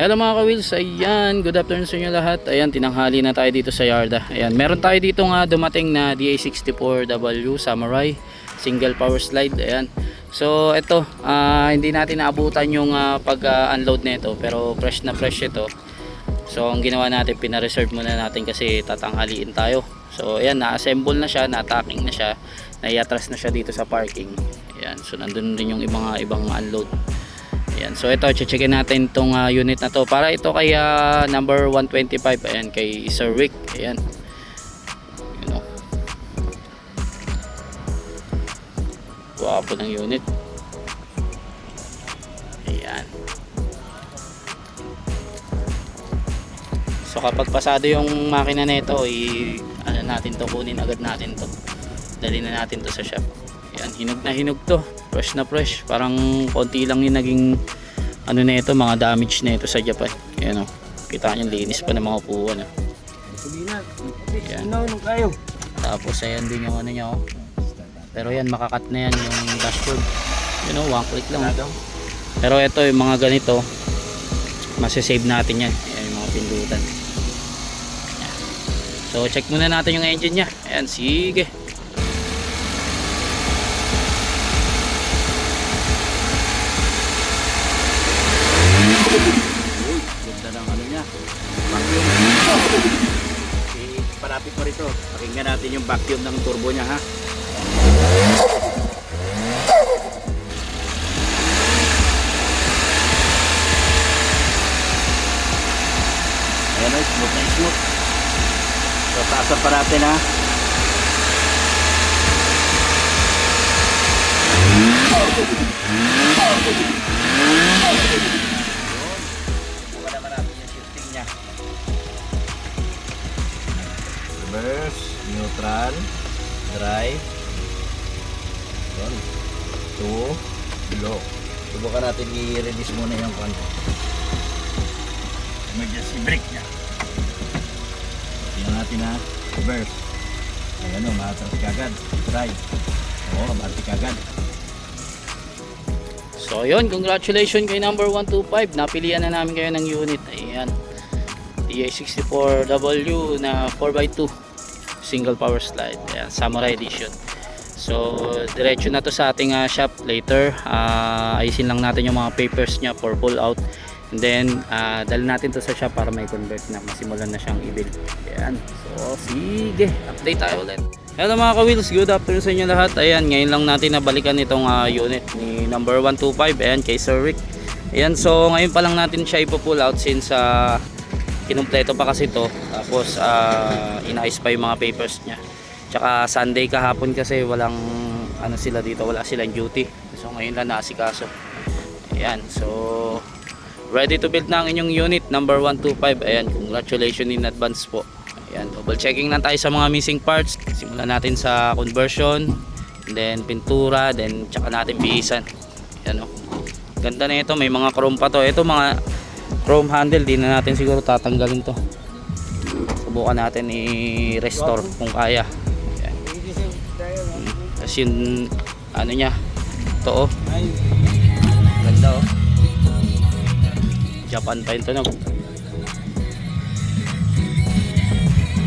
Hello mga ka-wheels, ayan, good afternoon sa inyo lahat. Ayan, tinanghali na tayo dito sa yarda. Ayan, meron tayo dito nga dumating na DA64W Samurai single power slide. Ayan. So ito, hindi natin naabutan yung pag-unload nito, pero fresh na fresh ito. So ang ginawa natin, pina-reserve muna natin kasi tatanghaliin tayo. So ayan, na-assemble na siya, na-attacking na siya, nai-atras na siya dito sa parking. Ayan, so nandun din yung ibang unload. Ayan, so ito, checkin natin itong unit na to para ito kay number 125. Ayan, kay Sir Rick. Ayan, you know, guwapo ng unit. Ayan, so kapag pasado yung makina na ito, ano natin to, kunin agad natin to, dali na natin to sa shop. Ayan, hinog na hinog to, fresh na fresh, parang konti lang yung naging ano na ito, mga damage na ito sa Japan. Ayan o, kita nyo, linis pa ng mga upuan o. Ayan. Tapos ayan din yung ano nya o, pero yan, makakat na yan yung dashboard, you know, one click lang o. Pero ito yung mga ganito, masisave natin yan. Ayan yung mga pindutan. Ayan. So check muna natin yung engine nya. Ayan, sige. Ganda ng ano niya, vacuum. Palapit mo rito, pakinggan natin yung vacuum ng turbo niya, ha. Ayan o, smooth na smooth. So taasan pa natin, ha. Reverse, neutral, drive, 2, low. Subukan natin i-release muna yung emergency brake nya. Tingnan natin, ha. Reverse. Ayan o, maatras kagad. Drive. Oo, mati kagad. So yun, congratulations kay number 125. Napilian na namin kayo ng unit. Ayan, DA64W na 4x2 single power slide. Ayan, Samurai edition. So diretso na to sa ating shop later. Ayusin lang natin yung mga papers nya for pull out, and then dali natin to sa shop para may convert na, masimulan na siyang i-build. Ayan, so sige, update tayo ulit. Hello mga ka-wheels, good afternoon sa inyo lahat. Ayan, ngayon lang natin nabalikan itong unit ni number 125. Ayan, kay Sir Rick. Ayan, so ngayon pa lang natin siya ipo-pull out since kinumpleto pa kasi to. Tapos inayos pa yung mga papers niya. Tsaka Sunday kahapon kasi walang ano sila dito, wala silang duty. So ngayon lang naasikaso. Ayan, so ready to build na ang inyong unit number 125. Ayan, congratulations in advance po. Ayan, double checking lang tayo sa mga missing parts. Simulan natin sa conversion, then pintura, then tsaka natin bihisan. Ayan o, ganda na ito, may mga chrome pa to. Ito mga chrome handle, di na natin siguro tatanggalin to. Subukan natin i-restore kung kaya. Ayan. Tapos yung ano nya, ito o, ganda o, Japan pa yung tunog.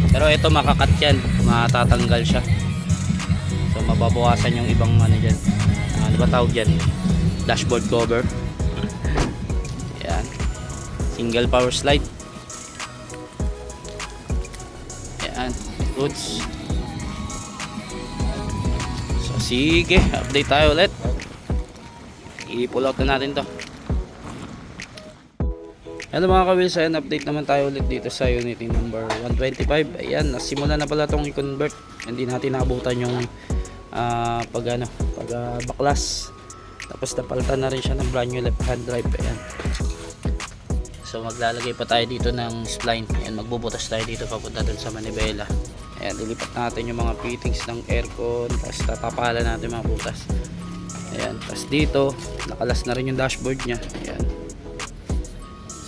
Pero ito makakat yan, matatanggal siya. So mababawasan yung ibang ano dyan, ano ba tawag dyan, dashboard cover. Ayan, single power slide. Ayan, goods. So sige, update tayo ulit. I-pull out na natin to. Hello mga ka-wheels, ayan, update naman tayo ulit dito sa unit number 125. Ayan, nasimula na pala itong i-convert. Hindi natin naabutan yung baklas. Tapos napalitan na rin siya ng brand new left hand drive. Ayan, so maglalagay pa tayo dito ng spline. Ayan, magbubutas tayo dito papunta dun sa manibela. Ayan, lilipat natin yung mga fittings ng aircon. Tapos tatapalan natin mga butas. Ayan, tapos dito nakalas na rin yung dashboard nya. Ayan,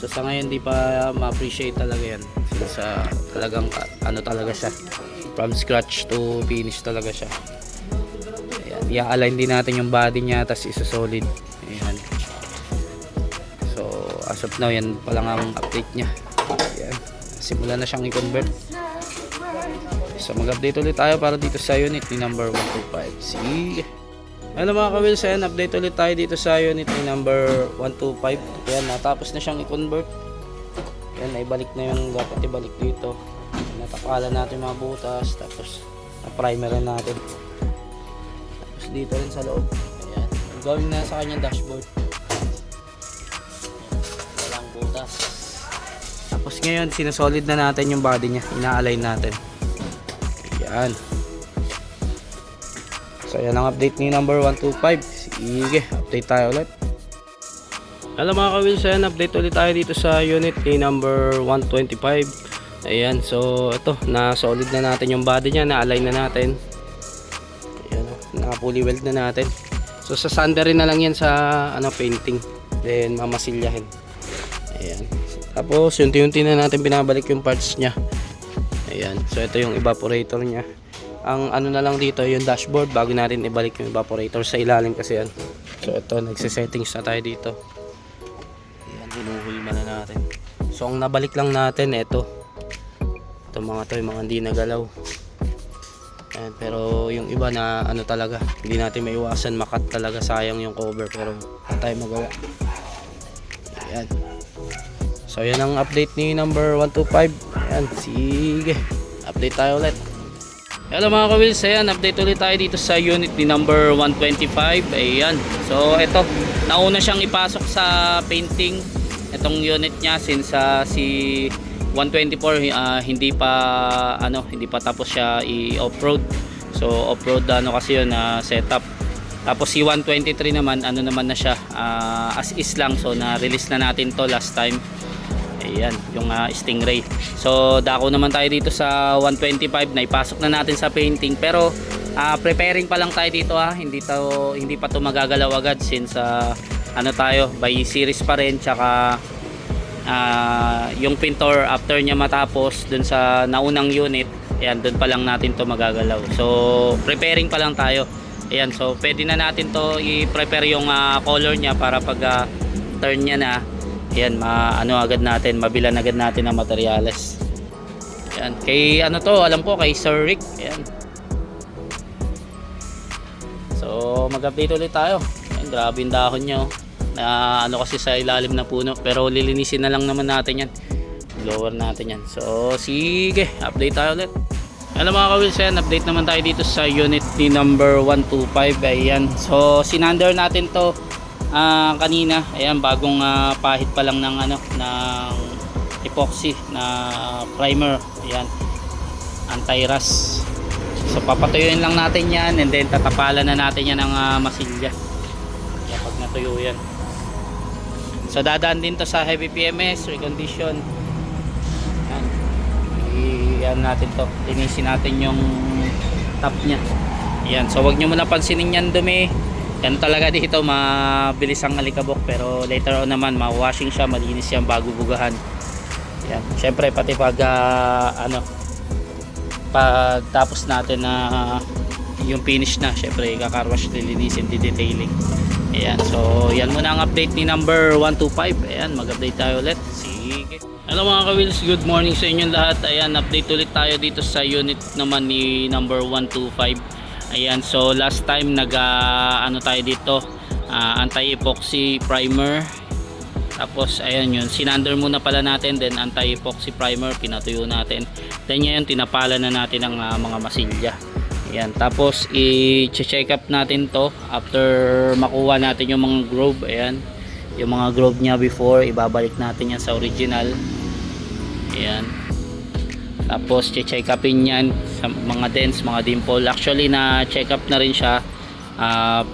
so sa ngayon di pa ma-appreciate talaga yan, sa talagang ano talaga siya, from scratch to finish talaga siya. Ayan, i-align din natin yung body nya, tapos isa-solid. Ayan, so as as of now yan pa lang ang update nya. Ayan, simula na siyang i-convert. So mag-update ulit tayo para dito sa unit ni number 125. Sige. Hello mga ka-wheels, ayan, update ulit tayo dito sa unit ni number 125. Ayan, natapos na siyang i-convert. Ayan, naibalik na yung dapat ibalik dito. Natakalan natin mga butas, tapos na-primer na natin. Tapos dito rin sa loob. Ayan, going na sa kanyang dashboard. Ayan, walang butas. Tapos ngayon, sinasolid na natin yung body niya. Ina-align natin. Ayan. So yan ang update ni number 125. Sige, update tayo ulit. Hello mga ka-wheels, ayan, update ulit tayo dito sa unit ni number 125. Ayan, so ito, na-solid na natin yung body niya, na-align na natin. Ayan, na-fully weld na natin. So sa sander rin na lang yan sa painting. Then mamasilyahin. Ayan. Tapos unti-unti na natin binabalik yung parts niya. Ayan, so ito yung evaporator niya. Ang ano na lang dito yung dashboard bago natin ibalik yung evaporator sa ilalim kasi yan. So ito, nagsisettings na tayo dito. Ayan, hinuhulma na natin. So ang nabalik lang natin ito mga to, yung mga hindi nagalaw. Ayan, pero yung iba na ano talaga, hindi natin maiwasan, makat talaga, sayang yung cover, pero wala tayo magawa. Ayan. So yan ang update ni number 125. Ayan, sige, update tayo ulit. Hello mga ka-wheels, ayan, update ulit tayo dito sa unit ni number 125. Ayan, so ito, nauna siyang ipasok sa painting itong unit niya since si 124 hindi pa tapos siya i-off-road. So off-road kasi yun setup. Tapos si 123 naman naman na siya as is lang, so na-release na natin to last time. Ayan, yung Stingray. So dako naman tayo dito sa 125 na ipasok na natin sa painting, pero preparing pa lang tayo dito hindi pa to magagalaw agad since tayo by series pa rin, tsaka yung pintor after niya matapos dun sa naunang unit, ayan, dun pa lang natin to magagalaw. So preparing pa lang tayo. Ayan, so pwede na natin to i-prepare yung color niya para pag turn niya na, ayan, agad natin, mabilan agad natin ang materyales. Ayan, kay alam ko kay Sir Rick. Ayan. So mag-update ulit tayo. Ayan, grabe yung dahon niya, na kasi sa ilalim na puno, pero lilinisin na lang naman natin yan, blower natin yan. So sige, update tayo ulit. Hello mga ka-wheels, ayan, update naman tayo dito sa unit ni number 125. Ayan, so sinander natin to kanina. Ayan, bagong pahit pa lang ng ng epoxy na primer. Ayan, anti-rust. So papatuyuin lang natin yan, and then tatapalan na natin yan ng masilya. Ayan, pag natuyo yan. So dadaan din to sa heavy PMS recondition. Ayan, iyan natin to, linisin natin yung top nya. Ayan, so wag nyo muna pansinin yan dumi. Yan talaga dito, mabilis ang alikabok, pero later on naman ma-washing siya, malinis yan bago bugahan. Yan, syempre pati pag pag tapos natin na yung finish na, syempre kakarwash, lilinisin, di-detailing. Ayan, so yan muna ang update ni number 125. Ayan, mag-update tayo ulit. Sige. Hello mga ka-wheels, good morning sa inyong lahat. Ayan, update ulit tayo dito sa unit naman ni number 125. Ayan, so last time tayo dito, anti-epoxy primer. Tapos ayan yun, sinander muna pala natin, then anti-epoxy primer, pinatuyo natin. Then ngayon tinapala na natin ang mga masilya. Ayan, tapos i-check up natin to after makuha natin yung mga groove. Ayan, yung mga groove nya before, ibabalik natin yan sa original. Ayan, tapos check upin yan sa mga dents, mga dimple. Actually na check up na rin siya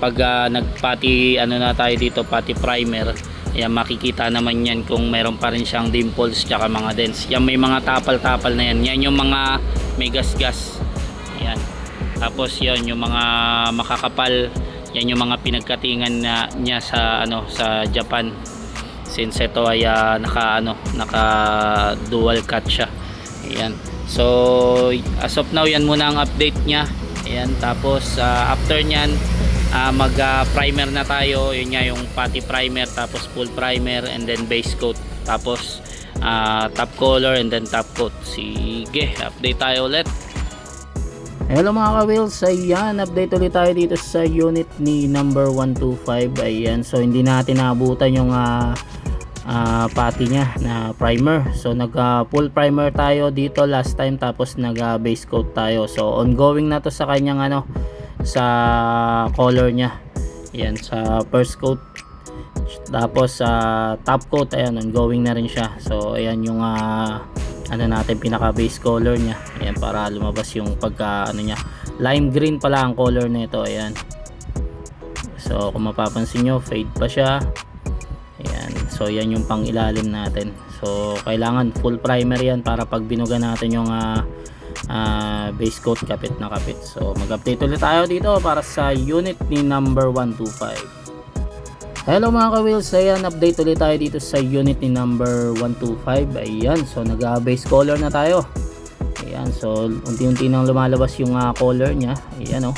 pag nagpati na tayo dito, pati primer. Ayan, makikita naman yan kung meron pa rin siyang dimples tsaka mga dents. Yan, may mga tapal-tapal na yan. Yan yung mga may gas-gas. Ayan, tapos yan yung mga makakapal, yan yung mga pinagkatingan niya sa sa Japan, since ito ay naka dual cut siya. Ayan, so as of now yan muna ang update niya. Ayan, tapos after nyan primer na tayo. Yun nga yung putty primer, tapos full primer, and then base coat, tapos top color, and then top coat. Sige, update tayo ulit. Hello mga ka-wheels, ayan, update ulit tayo dito sa unit ni number 125. Ayan, so hindi natin naabutan yung putty nya na primer. So nag full primer tayo dito last time, tapos nag base coat tayo. So ongoing na to sa kanyang sa color nya. Ayan, sa first coat, tapos sa top coat, ayan, ongoing na rin siya. So ayan yung natin pinaka base color nya. Ayan, para lumabas yung pagka nya, lime green pala ang color nito. Ayan, so kung mapapansin nyo, fade pa siya. Ayan, so yan yung pang ilalim natin. So kailangan full primer yan para pag binuga natin yung base coat, kapit na kapit. So mag-update ulit tayo dito para sa unit ni number 125. Hello mga ka-wheels, ayan, update ulit tayo dito sa unit ni number 125. Ayan, so nag-base color na tayo. Ayan, so unti-unti nang lumalabas yung color nya. Ayan,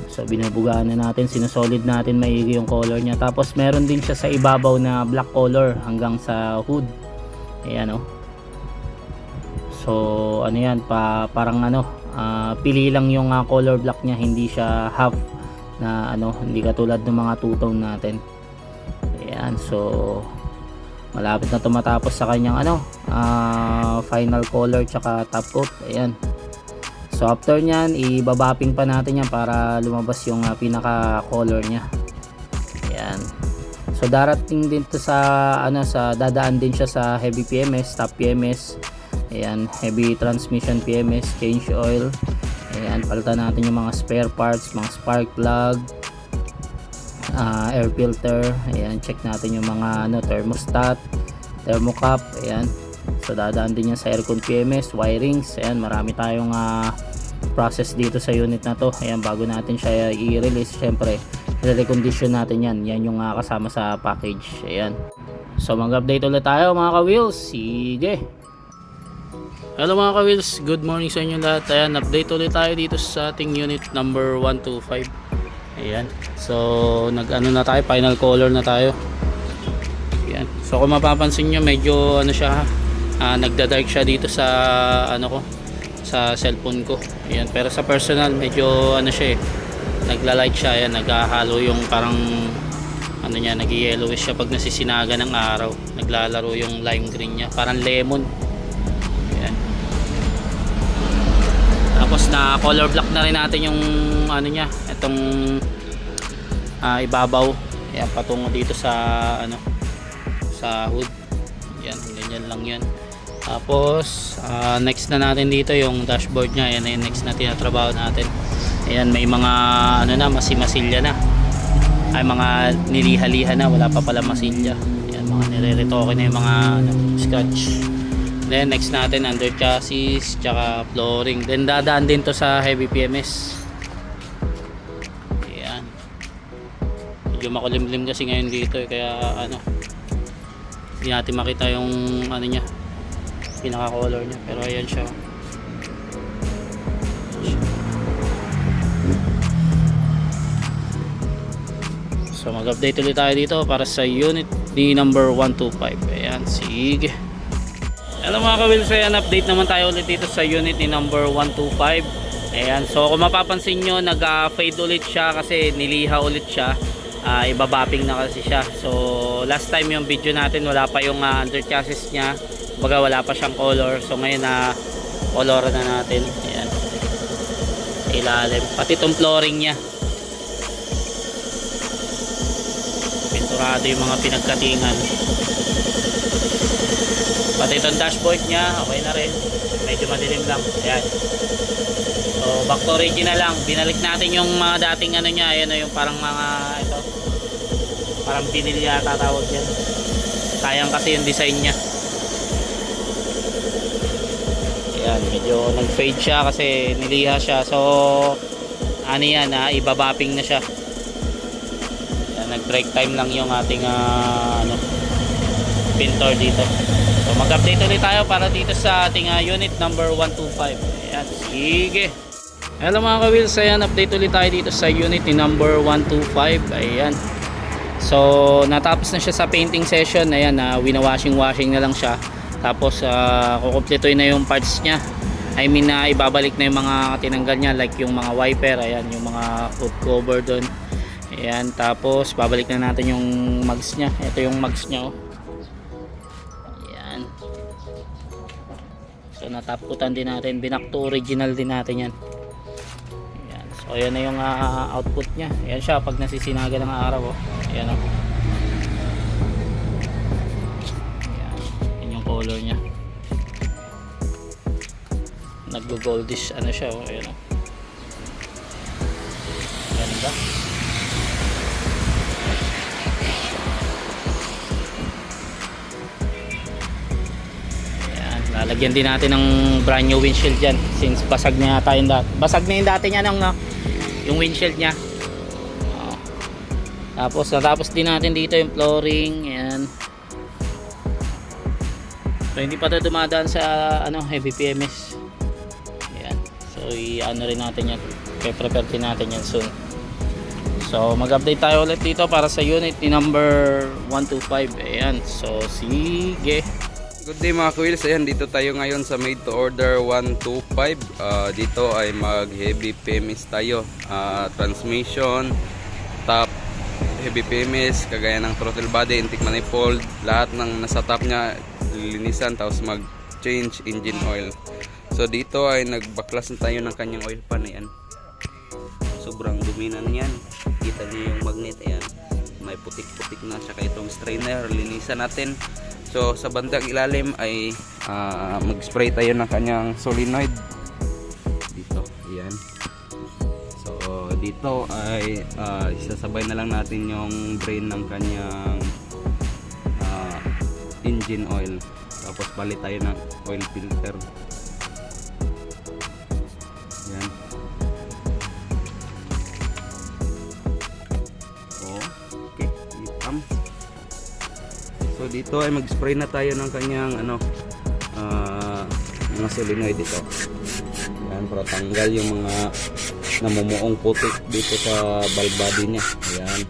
so binubugaan na natin, sinusolid natin maigi yung color nya. Tapos meron din siya sa ibabaw na black color hanggang sa hood. Ayan, so ano yan, parang pili lang yung color black nya, hindi siya half na hindi katulad ng mga two-tone natin. Ayan, so malapit na tumatapos sa kanyang final color tsaka top coat. Ayan, so after nyan, ibabapping pa natin yan para lumabas yung pinaka color nya. Ayan, so darating din to sa dadaan din siya sa heavy PMS, top PMS. Ayan, heavy transmission PMS, change oil. Ayan, palitan natin yung mga spare parts, mga spark plug, air filter. Ayan, check natin yung mga thermostat, thermocap. Ayan, so dadaan din yan sa aircon PMS, wirings. Ayan, marami tayong process dito sa unit na to. Ayan, bago natin siya i-release, syempre i-recondition natin yan. Yan yung kasama sa package. Ayan, so mag-update ulit tayo mga ka-wheels. Sige. Hello mga ka-wheels, good morning sa inyo lahat. Ayan, update ulit tayo dito sa ating unit number 125. Ayan, so na tayo, final color na tayo. Ayan, so kung mapapansin nyo, medyo siya, nagda-dark siya dito sa sa cellphone ko. Ayan, pero sa personal medyo siya nagla-light siya. Ayan, naghahalo yung parang niya, nag-yellowish siya pag nasisinaga ng araw. Naglalaro yung lime green niya, parang lemon. Tapos na color block na rin natin yung niya, itong ibabaw. Ayan, patungo dito sa sa hood. Ayan, ganyan lang yan. Tapos next na natin dito yung dashboard nya. Ayan, yung next na tinatrabaho natin. Ayan, may mga masimasilya na, ay mga nilihaliha na, wala pa pala masilya. Ayan, mga nire-retoke na yung mga scratch. Then next natin under chassis tsaka flooring. Then dadaan din to sa heavy PMS. Ayan, medyo makulimlim kasi ngayon dito kaya hindi natin makita yung nya, pinaka color nya, pero ayan siya. So mag-update ulit tayo dito para sa unit ni number 125. Ayan, sige. Hello mga ka-wheels, ayan, update naman tayo ulit dito sa unit ni number 125. Ayan, so kung mapapansin nyo, nag-fade ulit siya kasi niliha ulit siya. Ibabapping na kasi siya. So last time yung video natin, wala pa yung under chassis nya, baga wala pa siyang color. So ngayon color na natin. Ayan, ilalim, pati itong flooring nya pinturado yung mga pinagkatingan. Pati itong dashboard nya, okay na rin. Medyo madilim lang. Ayan. So back to original lang. Binalik natin yung mga dating nya. Ayan yung parang mga ito, parang binili yata tawag yan. Sayang kasi yung design nya. Ayan, medyo nag-fade siya kasi niliha siya. So yan, ibabapping na siya. Ayan, nag-break time lang yung ating pintor dito. So mag-update ulit tayo para dito sa ating unit number 125. Ayan, sige. Hello mga ka-wheels, ayan, update ulit tayo dito sa unit ni number 125. Ayan. So, natapos na siya sa painting session. Ayan, winawashing na lang siya. Tapos, kukumpletuin na yung parts niya. I mean, ibabalik na yung mga tinanggal niya, like yung mga wiper, ayan, yung mga hood cover doon. Ayan, tapos babalik na natin yung mags niya. Ito yung mags niya, oh. Ayan. So, natapkutan din natin. Binak to original din natin yan. So ayan na yung output nya. Ayan siya pag nasisinaga ng araw, oh. Ayan, oh. Ayan. Ayan yung color nya. Naggo-goldish ano siya, oh. Ayan, oh. Ganda. Ayan, lalagyan din natin ng brand new windshield dyan since basag na yata yung basag na yung dati nya ng yung windshield nya. Tapos din natin dito yung flooring. Ayan. So hindi pa ito dumadaan sa heavy PMS. Ayan. So i-ano rin natin yan, prepare din natin yan soon. So mag-update tayo ulit dito para sa unit ni number 125. Ayan. So sige. Good day mga ka-wheels, ayan dito tayo ngayon sa made to order 125. Dito ay mag heavy PMS tayo, transmission, top, heavy PMS, kagaya ng throttle body, intake manifold, lahat ng nasa top nya linisan, tapos mag change engine oil. So dito ay nagbaklas na tayo ng kanyang oil pan. Ayan, sobrang dominant yan, kita niyo yung magnet, ayan, may putik-putik na siya. Kaya itong strainer linisan natin. So sa bandang ilalim ay mag-spray tayo ng kanyang solenoid dito. Ayan. So dito ay isasabay na lang natin yung drain ng kanyang engine oil. Tapos palit tayo ng oil filter. Ayan. Okay. Ipam. So dito ay mag-spray na tayo ng kanyang mga solenoid dito. Ayan, para tanggal yung mga namumuong putik dito sa valve body niya. Ayan.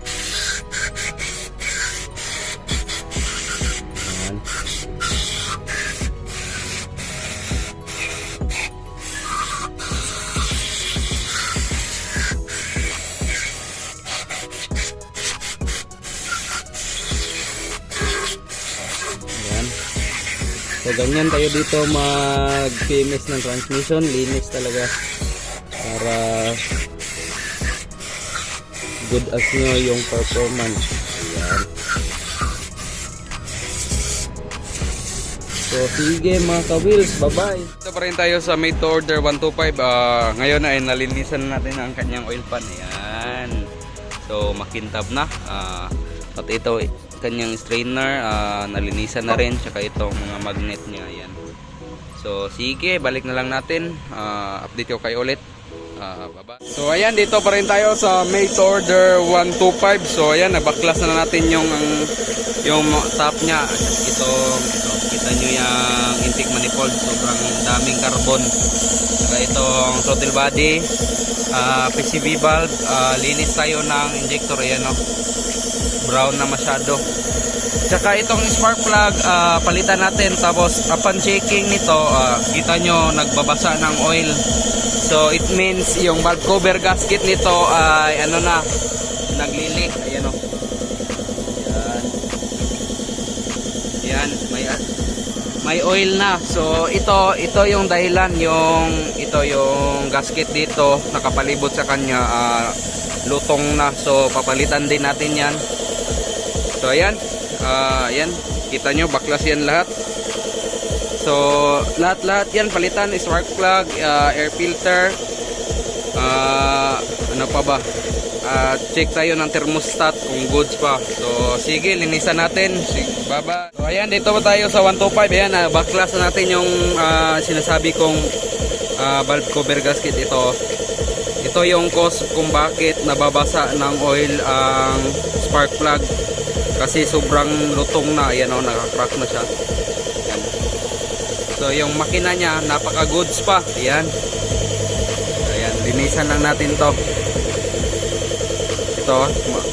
Ayan. So ganyan tayo dito mag-PMS ng transmission, linis talaga para good as nyo yung performance. Ayan. So sige mga ka-wheels, bye bye. Ito pa rin tayo sa made to order 125. Ngayon ay nalinisan natin ang kanyang oil pan. Ayan. So makintab na. At ito kanyang strainer, nalinisan na rin, tsaka itong mga magnet niya. Ayan. So sige, balik na lang natin, update ko kayo ulit. Baba. So ayan, dito pa rin tayo sa made to order 125. So ayan, nabaklas na natin yung top nya. Ito kita nyo yung intake manifold, sobrang daming carbon. Saka itong throttle body, PCV valve, linis tayo ng injector. Ayan, oh, brown na masyado. Tsaka itong spark plug, palitan natin. Tapos upon checking nito, kita nyo nagbabasa ng oil. So it means yung valve cover gasket nito ay naglilik. Ayan, oh. Yan, may oil na. So ito yung dahilan, ito yung gasket dito nakapalibot sa kanya, lutong na. So papalitan din natin yan. So ayan, ayan, kita nyo baklas yan lahat. So lahat yan palitan, spark plug, air filter, ano pa ba, check tayo ng thermostat kung goods pa. So sige, linisan natin. Baba. So ayan, dito pa tayo sa 125. Ayan, baklas na natin yung sinasabi kong valve cover gasket. Ito yung cause kung bakit nababasa ng oil ang spark plug, kasi sobrang lutong na. Ayan, oh, naka-crack na siya. Ayan. So yung makina niya napaka goods pa. Ayan. Ayan. linisan lang natin to. Ito,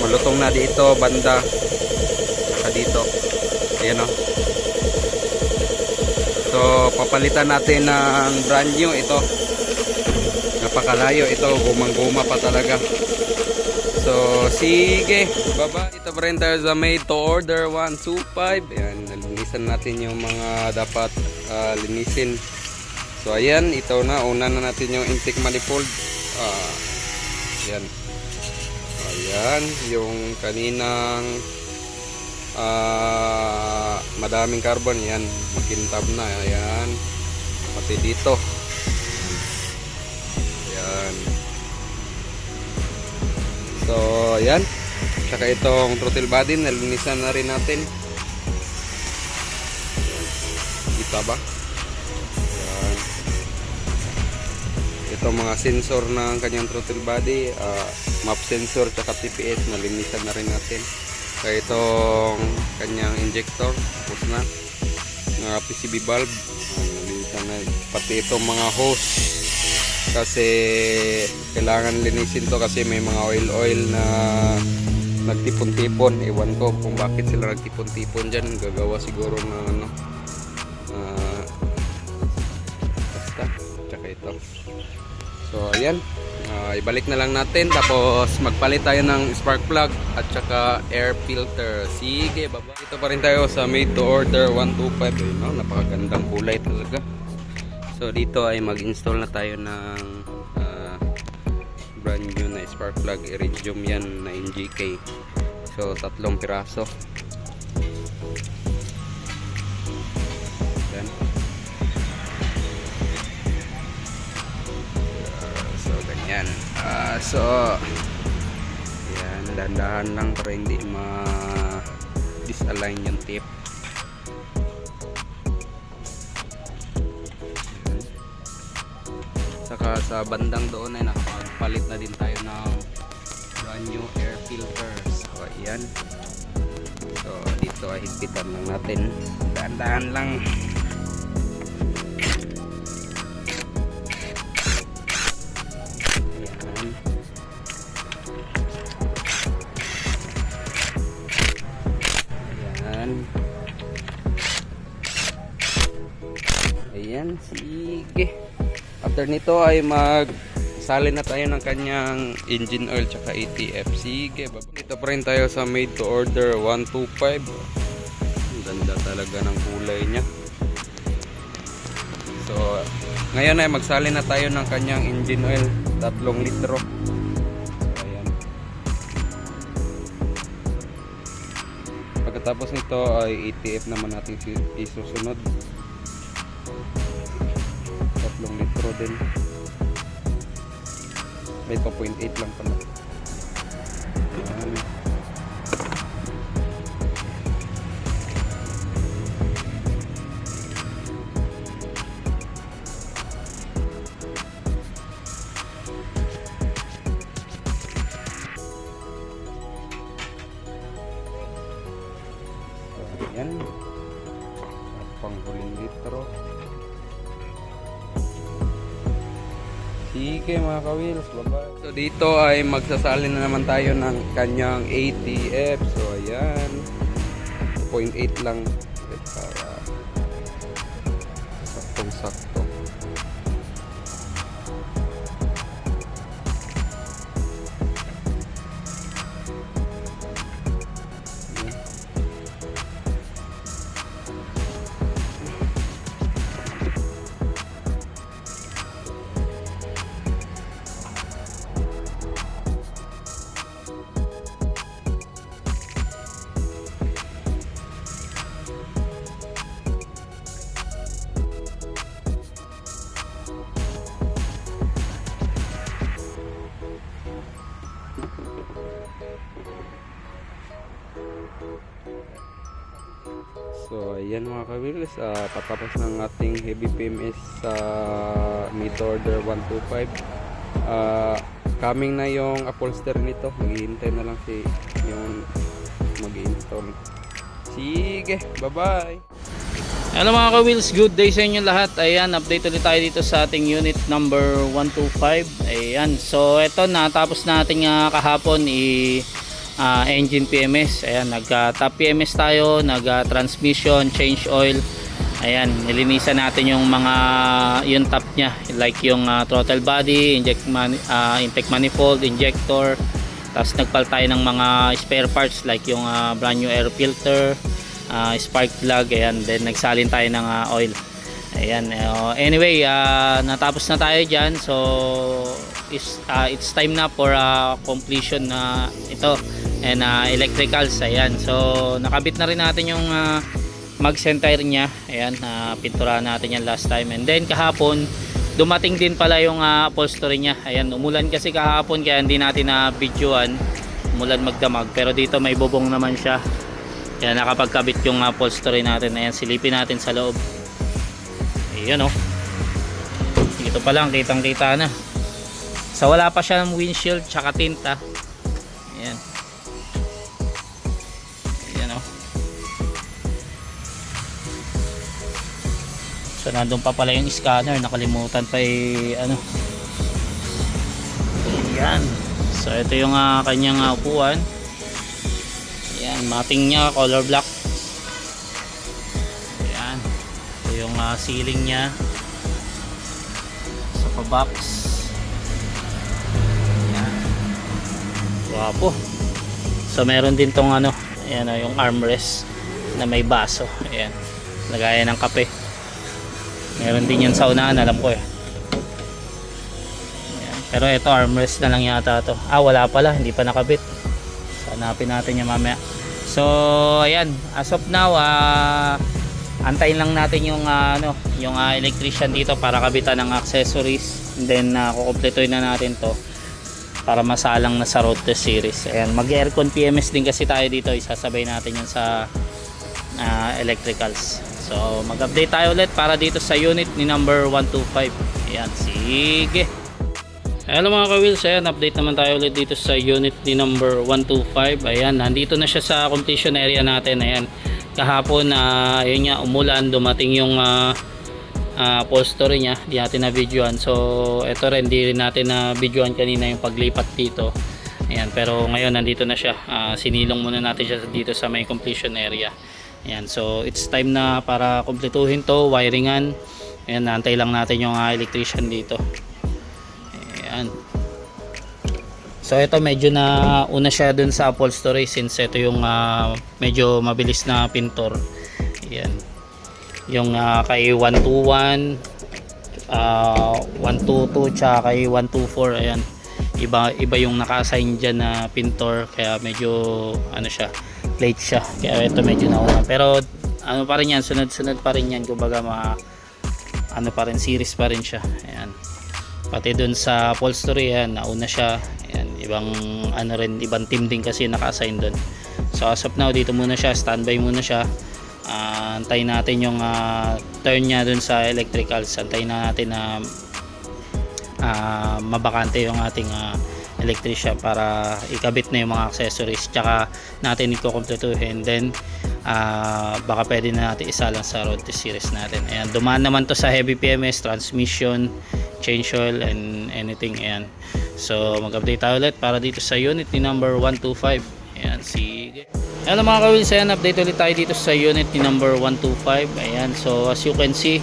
malutong na dito, banda. Saka dito. Ayan o. So, papalitan natin ng brand new ito. Napakalayo ito, gumang-guma pa talaga. So, sige, baba. Ito pa rin tayo sa made to order 125. Ayan, nalinisan natin yung mga dapat linisin. So, ayan, ito na. Una na natin yung intake manifold. Ayan. Ayan, yung kaninang madaming carbon. Ayan, makintab na. Ayan, pati dito. Ayan. So, ayan. Tsaka itong throttle body, nalinisan na rin natin. Kita ba? Ayan. Itong mga sensor ng kanyang throttle body, map sensor, tsaka TPS, nalinisan na rin natin. Kaya itong kanyang injector, tapos na. Mga PCB bulb, nalinisan na. Pati itong mga hose. Kasi kailangan linisin to kasi may mga oil na nagtipon-tipon. Ewan ko kung bakit sila nagtipon-tipon dyan. Gagawa siguro ng ano, basta, tsaka ito. So ayan, ibalik na lang natin, tapos magpalit tayo ng spark plug at tsaka air filter. Sige, baba. Ito pa rin tayo sa made to order 125. Ayun, no? Napakagandang kulay talaga. So dito ay mag-install na tayo ng brand new na spark plug. Iridium yan na NGK. So 3 piraso. Yan. So ganyan. So yan, dahan-dahan lang para hindi disalign yung tip. Saka sa bandang doon ay nakapagpalit na din tayo ng brand new air filters. So ayan. So dito ay higpitan lang natin. Dahan-dahan lang. Ayan. Ayan. Ayan, sige. After nito ay magsalin na tayo ng kanyang engine oil tsaka ATF. Sige, baba. Dito pa rin tayo sa made to order 125. Ang ganda talaga ng kulay niya. So, ngayon ay magsalin na tayo ng kanyang engine oil, 3 litro. So, ayan. Pagkatapos nito ay ATF naman natin isusunod. 3 litro din. May 2.8 lang pala. Ayan. So, ayan. Pang-huling litro. Sige mga ka-wheels, bye-bye. So dito ay magsasalin na naman tayo ng kanyang ATF. So ayan, 2.8 lang para saktong-sakto. So ayan mga ka-wheels, patapos ng ating heavy PMS sa made order 125. Coming na yung upholster nito, maghihintay na lang yung mag-install. Sige, bye bye. Hello mga ka-wheels, good day sa inyo lahat. Ayan, update ulit tayo dito sa ating unit number 125. Ayan, so ito natapos natin kahapon engine PMS. Ayan, nag-top PMS tayo, nag-transmission, change oil. Ayan, nilinisan natin yung mga yung top nya, like yung throttle body, intake manifold, injector. Tapos nagpal tayo ng mga spare parts like yung brand new air filter, spark plug. Ayan, then nagsalin tayo ng oil. Ayan, anyway, natapos na tayo dyan. So it's time na for completion na ito and electricals. Ayan, so nakabit na rin natin yung mag center nya. Ayan, pinturahan natin yan last time. And then kahapon dumating din pala yung upholstery nya. Ayan, umulan kasi kahapon kaya hindi natin na videoan, umulan magdamag, pero dito may bubong naman siya. Ayan, nakapagkabit yung upholstery natin. Ayan, silipin natin sa loob. Ayan dito pa lang kitang kita na. So wala pa siya ng windshield tsaka tinta. Ayan. Ayan So nandun pa pala yung scanner, nakalimutan pa Ayan. So ito yung kanyang upuan. Ayan, mapping nya color black. Ayan. Ito yung ceiling nya. Sa pa-box. Ayan. Wapo. So meron din tong ayan yung armrest na may baso. Ayan. Lagayan ng kape. Meron din yan sa unahan, alam ko Ayan. Pero ito armrest na lang yata to. Wala pala, hindi pa nakabit. Hanapin natin yung mamaya. So ayan, as of now antayin lang natin yung yung electrician dito para kabitan ng accessories. And then kukumpletuhin na natin to para masalang na sa road test series. Ayan, mag aircon PMS din kasi tayo dito, isasabay natin yan sa electricals. So mag-update tayo ulit para dito sa unit ni number 125. Ayan, sige. Hello mga ka-wheels, ayan, update naman tayo ulit dito sa unit ni number 125. Ayan, nandito na siya sa completion area natin. Ayan, kahapon ayun nga, umulan, dumating yung upholstery nya, di natin na videoan. So ito rin, di rin natin na videoan kanina yung paglipat dito. Ayan, pero ngayon nandito na siya. Sinilong muna natin siya dito sa may completion area. Ayan, so it's time na para kumpletuhin to, wiringan. Ayan, naantay lang natin yung electrician dito. Ayan. So ito medyo na una siya dun sa upholstery since ito yung medyo mabilis na pintor. Ayan. Yung kay 121, 122 tsaka kay 124. Ayan. Iba yung naka-assign dyan na pintor, kaya medyo siya, late siya. Kaya ito medyo nauna. Pero pa rin yan, sunod-sunod pa rin yan. Kumbaga pa rin, series pa rin siya. Ayan. Pati dun sa upholstery, ayan, nauna siya. Ayan, ibang team din kasi naka-assign dun. So as of now, dito muna siya, standby muna siya. Antayin natin yung turn niya dun sa electricals. Antayin natin na mabakante yung ating electrician para ikabit na yung mga accessories, tsaka natin ikukumpletuhin. Then baka pwede na natin isa lang sa road test series natin. Ayan, dumaan naman to sa heavy PMS, transmission, change oil and anything. Ayan, so mag-update tayo ulit para dito sa unit ni number 125. Ayan, sige. Hello mga ka-wheels, ayan, update ulit tayo dito sa unit ni number 125. Ayan, so as you can see,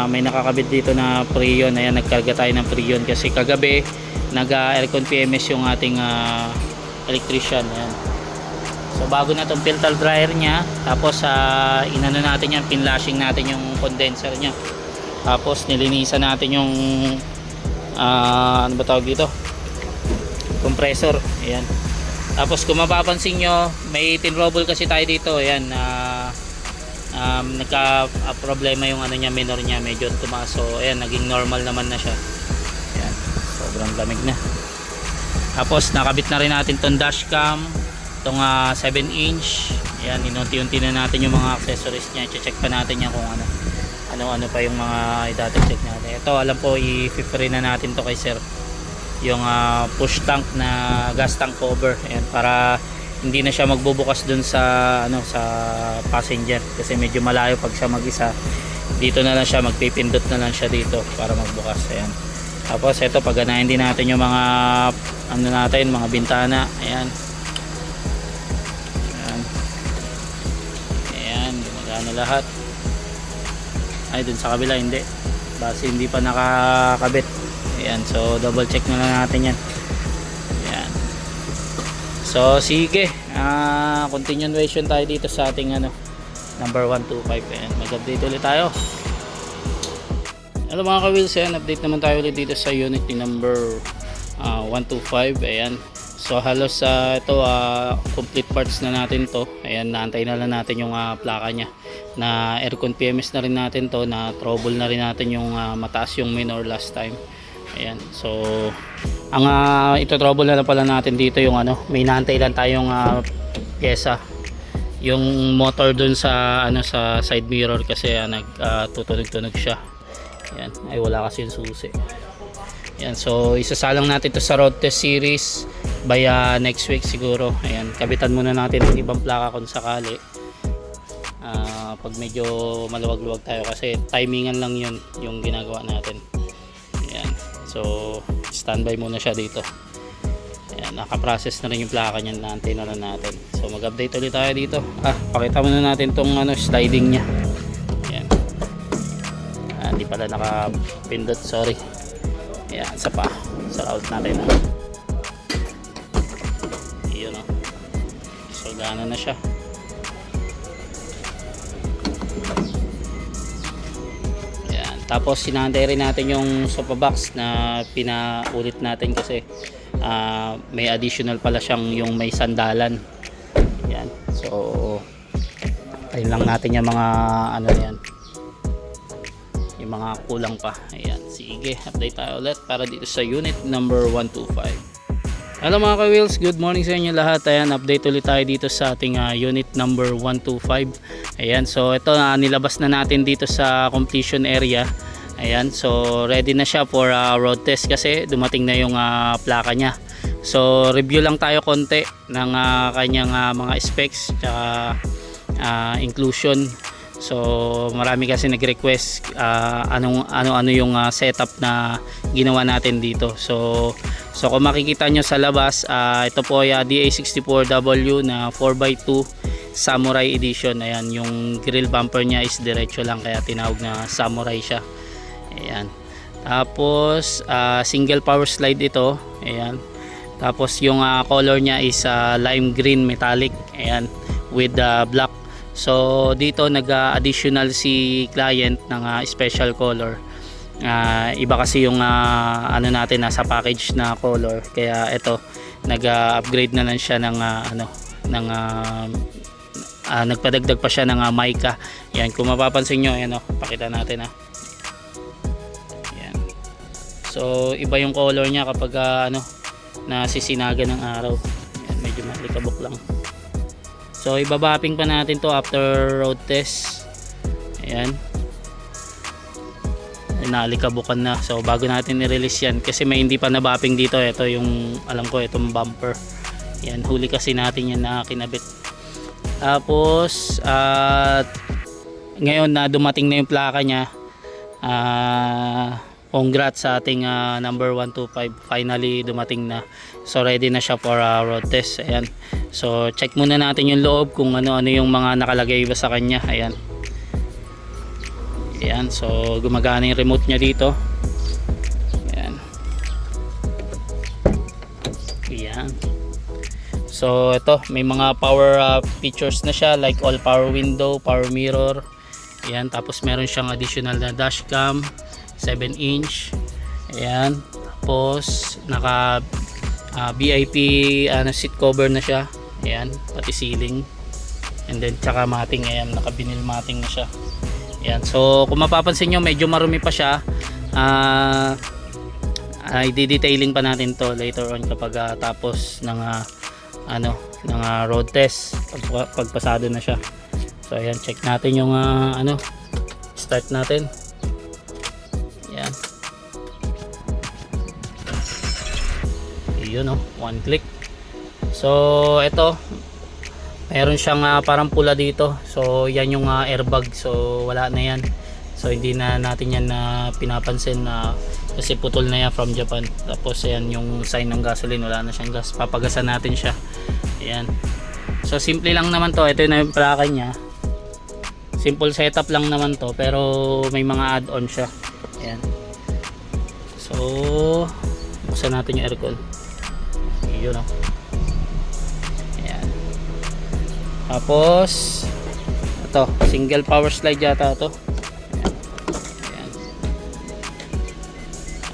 may nakakabit dito na Freon. Ayan, nagkarga tayo ng Freon kasi kagabi nag-aircon PMS yung ating electrician. Ayan. So bago na tong filter dryer nya, tapos inano natin yan, pinlashing natin yung condenser nya, tapos nilinisan natin yung ano ba tawag dito, compressor. Ayan. Tapos kung mapapansin nyo, may tinrobble kasi tayo dito. Ayan, nagka-problema yung nya, minor nya, medyo tumaas. So ayan, naging normal naman na siya. Ayan, sobrang lamig na. Tapos nakabit na rin natin tong dashcam, itong 7-inch. Ayan, inunti-unti na natin yung mga accessories nya. Check pa natin yan kung ano pa yung mga i-check natin. Ito, alam ko, i-free na natin to kay sir, yung push tank na gas tank cover. Ayan, para hindi na siya magbubukas dun sa ano sa passenger kasi medyo malayo pag siya mag-isa. Dito na lang siya, magpipindot na lang siya dito para magbukas. Ayan. Tapos ito, pagganahin din natin yung mga ano natin, mga bintana. Ayan. Ayan. Ayan, gumagana lahat. Ay, dun sa kabila hindi. Base hindi pa nakakabit. Ayan, so double check na lang natin yan. Ayan. So sige, continuation tayo dito sa ating ano, number 125. Ayan, mag-update ulit tayo. Hello mga ka-wheels, ayan, update naman tayo ulit dito sa unit number 125. Ayan, so halos ito complete parts na natin to. Ayan, naantay na lang natin yung plaka nya na aircon PMS na rin natin to, na trouble na rin natin yung mataas yung minor last time. Ayan, so ang ito trouble na lang pala natin dito yung ano, may naantay lang tayong pyesa, yung motor dun sa ano sa side mirror kasi nagtutunog-tunog siya. Ayan, ay wala kasi yung susi. Ayan, so isasalang natin to sa road test series by next week siguro. Ayan, kabitan muna natin ang ibang plaka kung sakali. Pag medyo maluwag-luwag tayo kasi timingan lang yun yung ginagawa natin. Ayan, so standby muna siya dito. Ayan, nakaprocess na rin yung plaka niyan, naantay na lang natin. So mag-update ulit tayo dito. Pakita muna natin tong ano, sliding nya. Ayan, hindi pala nakapindot, sorry. Ayan, isa pa sa out natin. Yun o, so gana na siya. Tapos sinantay rin natin yung sofa box na pinaulit natin kasi may additional pala siyang yung may sandalan. Yan. So ayun lang natin yung mga ano yan, yung mga kulang pa. Ayan. Sige, update tayo ulit para dito sa unit number 125. Hello mga ka-wheels, good morning sa inyo lahat. Ayan, update ulit tayo dito sa ating unit number 125. Ayan, so ito nilabas na natin dito sa completion area. Ayan, so ready na siya for road test kasi dumating na yung plaka niya. So review lang tayo konti ng kanyang mga specs tsaka inclusion. So marami kasi nag-request ano yung setup na ginawa natin dito. So kung makikita nyo sa labas, ito po ay DA64W na 4x2 Samurai Edition. Ayan, yung grill bumper nya is diretso lang kaya tinawag na Samurai siya. Ayan. Tapos single power slide ito. Ayan. Tapos yung color nya is lime green metallic. Ayan, with black. So dito nag-additional si client ng special color. Iba kasi yung ano natin nasa package na color, kaya ito nag-upgrade na lang siya ng nagpadagdag pa siya ng mica. Yan, kung mapapansin nyo, ayan, pakita natin yan. So iba yung color niya kapag nasisinaga ng araw. Yan, medyo malikabok lang. So ibabapping pa natin to after road test. Ayan, nalikabukan na. So bago natin i-release yan kasi may hindi pa nabapping dito. Ito yung alam ko, itong bumper. Yan, huli kasi natin yan na kinabit. Tapos ngayon na dumating na yung plaka nya, congrats sa ating number 125. Finally dumating na. So ready na siya for road test. Ayan, so check muna natin yung loob kung ano yung mga nakalagay ba sa kanya. Ayan. Ayan, so gumagana yung remote nya dito. Ayan. Ayan. So ito, may mga power features na siya like all power window, power mirror. Ayan, tapos meron siyang additional na dashcam 7-inch. Ayan, tapos naka VIP seat cover na siya. Ayan, pati ceiling. And then tsaka matting, ayan, naka vinyl matting na siya. Ayan, so kung mapapansin nyo medyo marumi pa siya. I-detailing pa natin to later on kapag tapos ng ng road test, pagpasado na siya. So ayan, check natin yung start natin. Ayan, yun one click. So ito Meron siyang parang pula dito. So yan yung airbag. So wala na yan. So hindi na natin yan pinapansin kasi putol na yan from Japan. Tapos yan yung sign ng gasoline, wala na siyang gas. Papagasan natin siya. Ayan. So simple lang naman to. Ito na yung plaka niya. Simple setup lang naman to, pero may mga add-on siya. Ayan. So buksan natin yung aircon. Yun o. Ayan. Tapos ito, single power slide yata ito. Ayan.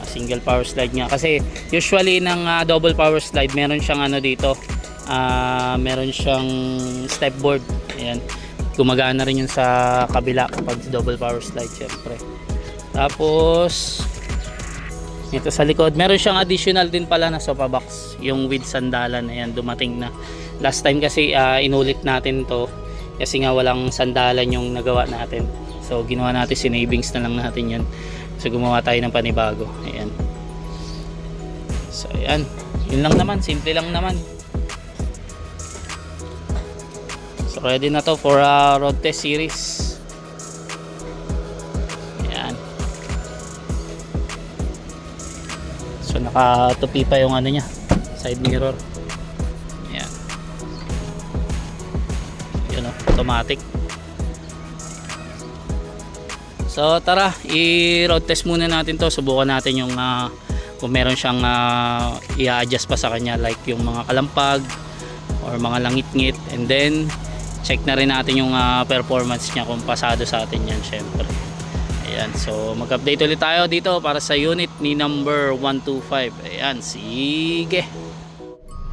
Single power slide nga. Kasi usually ng double power slide, meron siyang ano dito. Meron siyang step board. Ayan. Gumagana rin yun sa kabila kapag double power slide, syempre. Tapos ito sa likod, meron siyang additional din pala na sofa box, yung with sandalan. Ayan, dumating na. Last time kasi inulit natin to kasi nga walang sandalan yung nagawa natin. So ginawa natin, sinavings na lang natin yan. So gumawa tayo ng panibago. Ayan. So ayan, yun lang naman, simple lang naman. So ready na to for road test series. Ayan. So nakatupi pa yung ano niya, side mirror. Ayan. Yun o, automatic. So tara, i-road test muna natin to. Subukan natin yung kung meron siyang i-adjust pa sa kanya, like yung mga kalampag or mga langit-ngit, and then check na rin natin yung performance niya kung pasado sa atin yan, syempre. Ayan, so mag-update ulit tayo dito para sa unit ni number 125. Ayan, sige.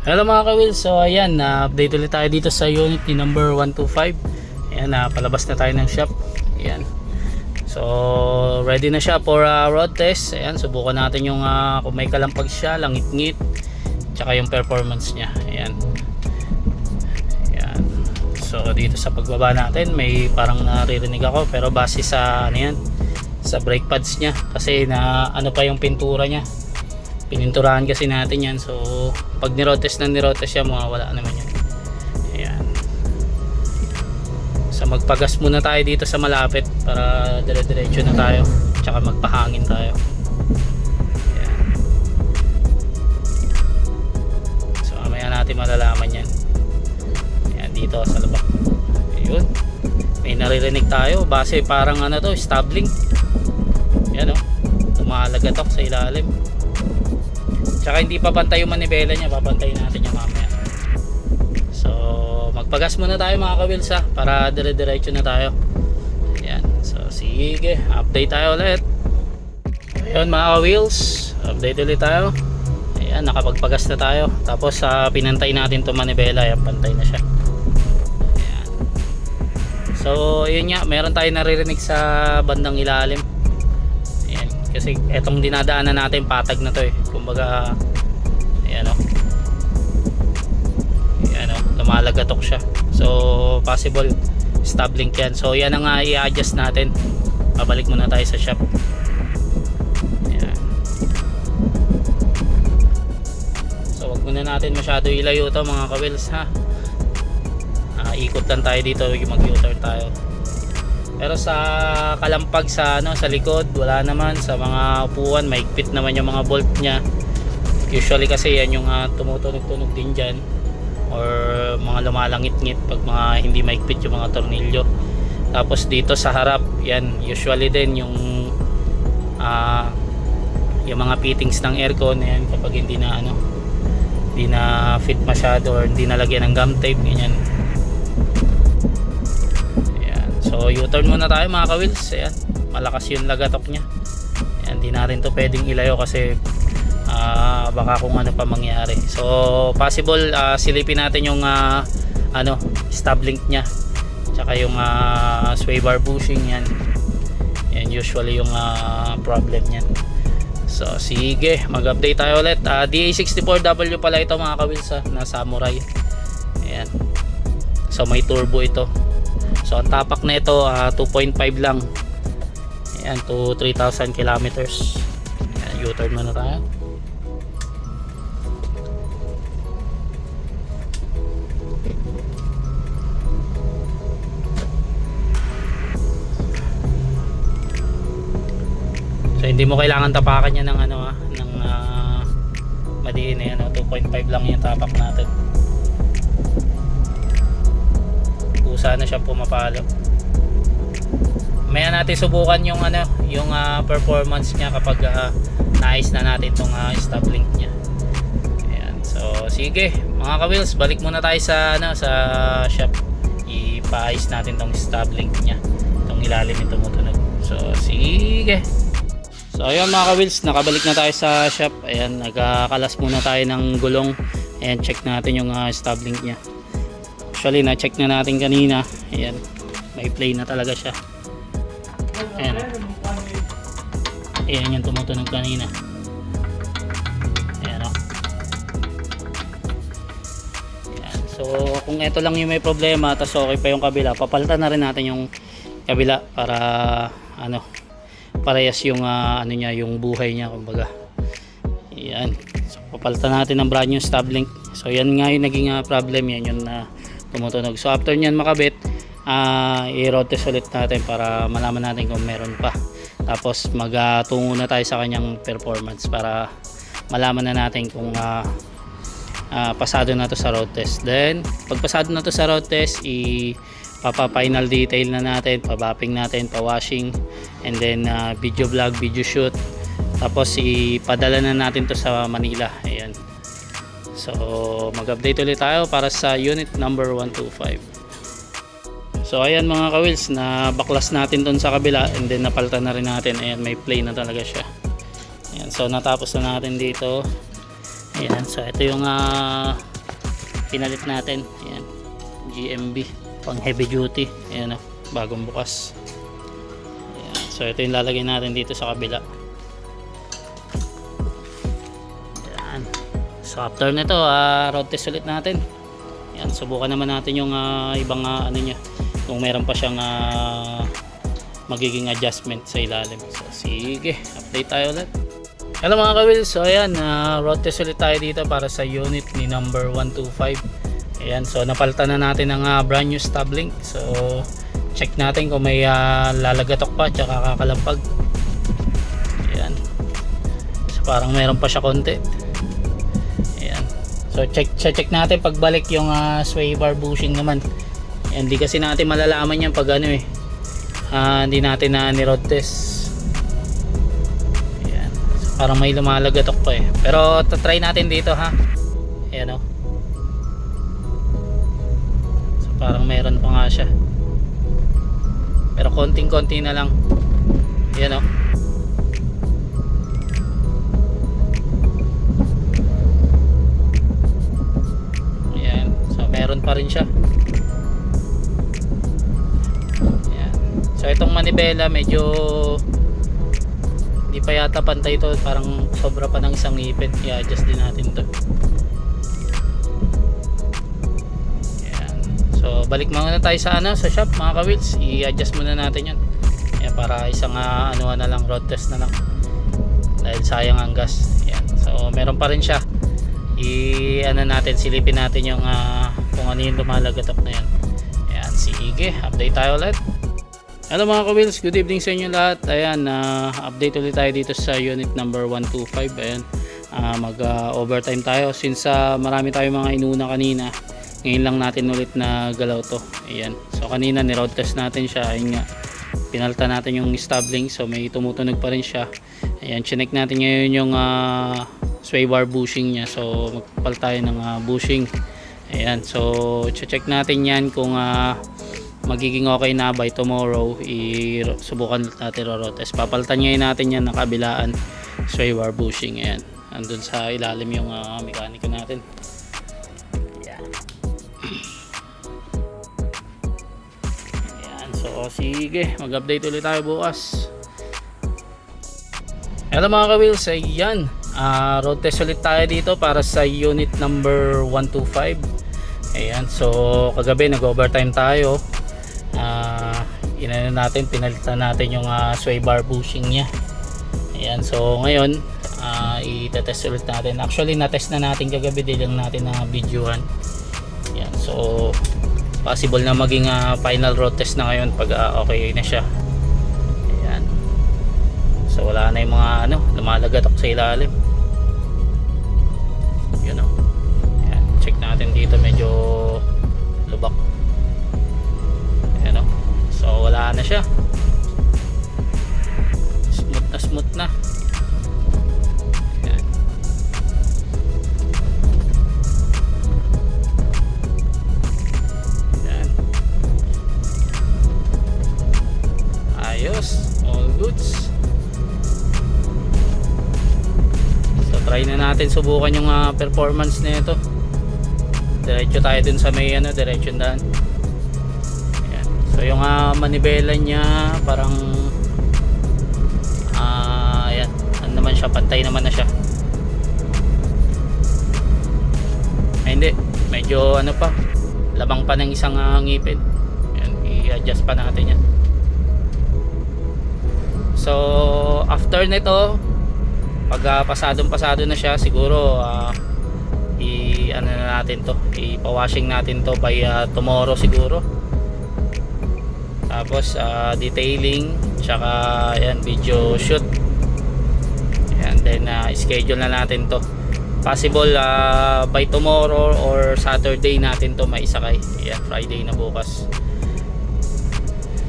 Hello mga ka-wheels, so ayan, update ulit tayo dito sa unit ni number 125. Ayan, palabas na tayo ng shop. Ayan, so ready na siya for road test. Ayan, subukan natin yung kung may kalampag siya, langit-ngit, tsaka yung performance niya. Ayan. So dito sa pagbaba natin may parang naririnig ako, pero base sa ano yan, sa brake pads niya, kasi na ano pa yung pintura niya, pininturahan kasi natin yan. So pag nirotes siya, mawawala naman yan. Ayan. So magpagas muna tayo dito sa malapit para dire-diretso na tayo, tsaka magpahangin tayo. Ayan. So mamaya natin malalaman yan. Dito sa labak. Ayun, may naririnig tayo base parang ano to, stabling. Yan o, tumalagatok sa ilalim. Tsaka hindi pa pantay yung manibela niya, papantayin natin yung mamaya. So magpagas muna tayo mga ka-wheels para dire-diretso na tayo. Yan, so sige, update tayo ulit. Ayun mga ka-wheels, update ulit tayo. Ayan, nakapagpagas na tayo. Tapos pinantay natin to manibela. Ayan, pantay na siya. So yun nga, meron tayong naririnig sa bandang ilalim. Ayan, kasi etong dinadaanan natin patag na to kumbaga. Ayan o, ayan o, lumalagatok siya. So possible stop link yan. So yan ang i-adjust natin. Pabalik muna tayo sa shop. Ayan. So wag muna natin masyado ilayo to mga ka-wheels ikot lang tayo dito, mag-U-turn tayo. Pero sa kalampag sa likod, wala naman. Sa mga upuan, maigpit naman yung mga bolt niya. Usually kasi yan yung tumutunog-tunog din dyan, or mga lumalangit-ngit pag mga hindi maigpit yung mga tornilyo. Tapos dito sa harap, yan usually din yung mga fittings ng aircon, yan, kapag hindi na fit masyado or hindi nalagyan ng gum tape, ganyan. So U-turn muna tayo mga ka-wheels. Ayan, malakas yung lagatok nya. Ayan, di natin to pwedeng ilayo kasi baka kung ano pa mangyari. So possible silipin natin yung stub link nya, tsaka yung sway bar bushing yan. Yan usually yung problem yan. So sige, mag-update tayo ulit. DA64W pala ito mga ka-wheels na Samurai. Ayan. So may turbo ito. So ang tapak na ito 2.5 lang. Ayan, to 3,000 kilometers. Ayan, U-turn muna tayo. So hindi mo kailangan tapakan niya ng ano ng madiin eh, 2.5 lang yung tapak natin. Kusa na siya pumapalo. Maya natin subukan yung yung performance niya kapag naayos na natin itong stop link niya. Ayan. So sige mga ka-wheels, balik muna tayo sa sa shop. Ipaayos natin tong stop link niya, itong ilalim nito tumutunog. So sige. So ayun mga ka-wheels, nakabalik na tayo sa shop. Ayan, nagkakalas muna tayo ng gulong. Ayan, check natin yung stop link niya. Actually na-check na natin kanina. Ayan, may play na talaga siya. Ayan. Ayan yung tumutunog kanina. Ayan o. Ayan. So kung ito lang yung may problema tapos okay pa yung kabila, papalitan na rin natin yung kabila para parehas yung niya, yung buhay niya kumbaga. Ayan. So papalitan natin ng brand new stop link. So yan nga yung naging problem, yan yung tumutunog. So after nyan makabit, i-road test ulit natin para malaman natin kung meron pa. Tapos magtungo na tayo sa kanyang performance para malaman na natin kung pasado na to sa road test. Then pag pasado na to sa road test, papa-final detail na natin, pa-bapping natin, pa-washing, and then video vlog, video shoot. Tapos ipadala na natin to sa Manila. Ayan. So mag-update ulit tayo para sa unit number 125. So ayan mga ka-wheels, na baklas natin dun sa kabila and then napalitan na rin natin. Ayan, may play na talaga siya. Ayan, so natapos na natin dito. Ayan, so ito yung pinalit natin. Ayan, GMB pang heavy duty. Ayan, bagong bukas. Ayan, so ito yung lalagay natin dito sa kabila. Ayan. So after nito, road test ulit natin. Ayan, subukan naman natin yung ibang niya, kung meron pa siyang magiging adjustment sa ilalim. So sige, update tayo ulit. Hello mga ka-wheels, so ayan, road test ulit tayo dito para sa unit ni number 125. Ayan, so napalitan na natin ang brand new stop link. So check natin kung may lalagatok pa tsaka kakalampag. Ayan, so parang meron pa siya konti. Ayan, so check natin pagbalik yung sway bar bushing naman. Hindi kasi natin malalaman yan pag hindi natin ni-road test. Ayan. So, parang may lumalagatok pa pero try natin dito ha. Ayan o. So parang meron pa nga siya, pero konting-konti na lang. Ayan o. Ayan. So meron pa rin siya. So itong manibela medyo hindi pa yata pantay ito, parang sobra pa ng isang ipit. I-adjust din natin to. Ayan. So balik muna tayo sa sa shop mga ka-wheels. I-adjust muna natin yan. Ayan, para isang na lang, road test na lang, dahil sayang ang gas. Ayan. So meron pa rin siya. Natin, silipin natin yung kung ano yung lumalagatok na yan. Ayan, sige, update tayo ulit. Hello mga ka-wheels, good evening sa inyo lahat. Ayan, update ulit tayo dito sa unit number 125. Ayan, mag overtime tayo since marami tayong mga inuna kanina. Ngayon lang natin ulit na galaw to. Ayan, so kanina ni road test natin siya. Ayun nga, pinalta natin yung stop link, so may tumutunog pa rin siya. Ayan, chinek natin ngayon yung sway bar bushing niya. So magpapal tayo ng bushing. Ayan, so check natin yan kung magiging okay na by tomorrow. Subukan natin road test. Papalitan ngayon natin yan ng kabilaan sway bar bushing. Ayan, andun sa ilalim yung mekaniko natin. Ayan. Ayan, so sige, mag-update ulit tayo bukas. Hello mga ka-wheels, ayan, road test ulit tayo dito para sa unit number 125. Ayan, so kagabi nag-overtime tayo. Pinalitan natin yung sway bar bushing niya. Ayan, so ngayon itetest ulit natin. Actually natest na natin kagabi, di lang natin na videohan. Ayan, so possible na maging final road test na ngayon pag okay na siya. Ayan, so So wala na yung mga ano, lumalagatok sa ilalim. Yun o. Ayan, check natin dito, medyo lubak. Ayan o. So wala na siya. Smooth na. Ayan. Ayan. Ayos, all goods. So try na natin subukan yung performance nito. Diretso tayo dun sa may ano, diretso daan. Ayan. So yung manibela niya parang ayan, ano naman siya, pantay naman na siya. Ay hindi, medyo ano pa, labang pa ng isang ngipin. Ayan, i-adjust pa natin yan. So after nito, pag pasado na siya, siguro ano na natin to, ipa-washing natin to by tomorrow siguro. Tapos detailing, tsaka ayan, video shoot. Ayan, then schedule na natin to. Possible by tomorrow or Saturday natin to maisakay. Ayan, Friday na bukas.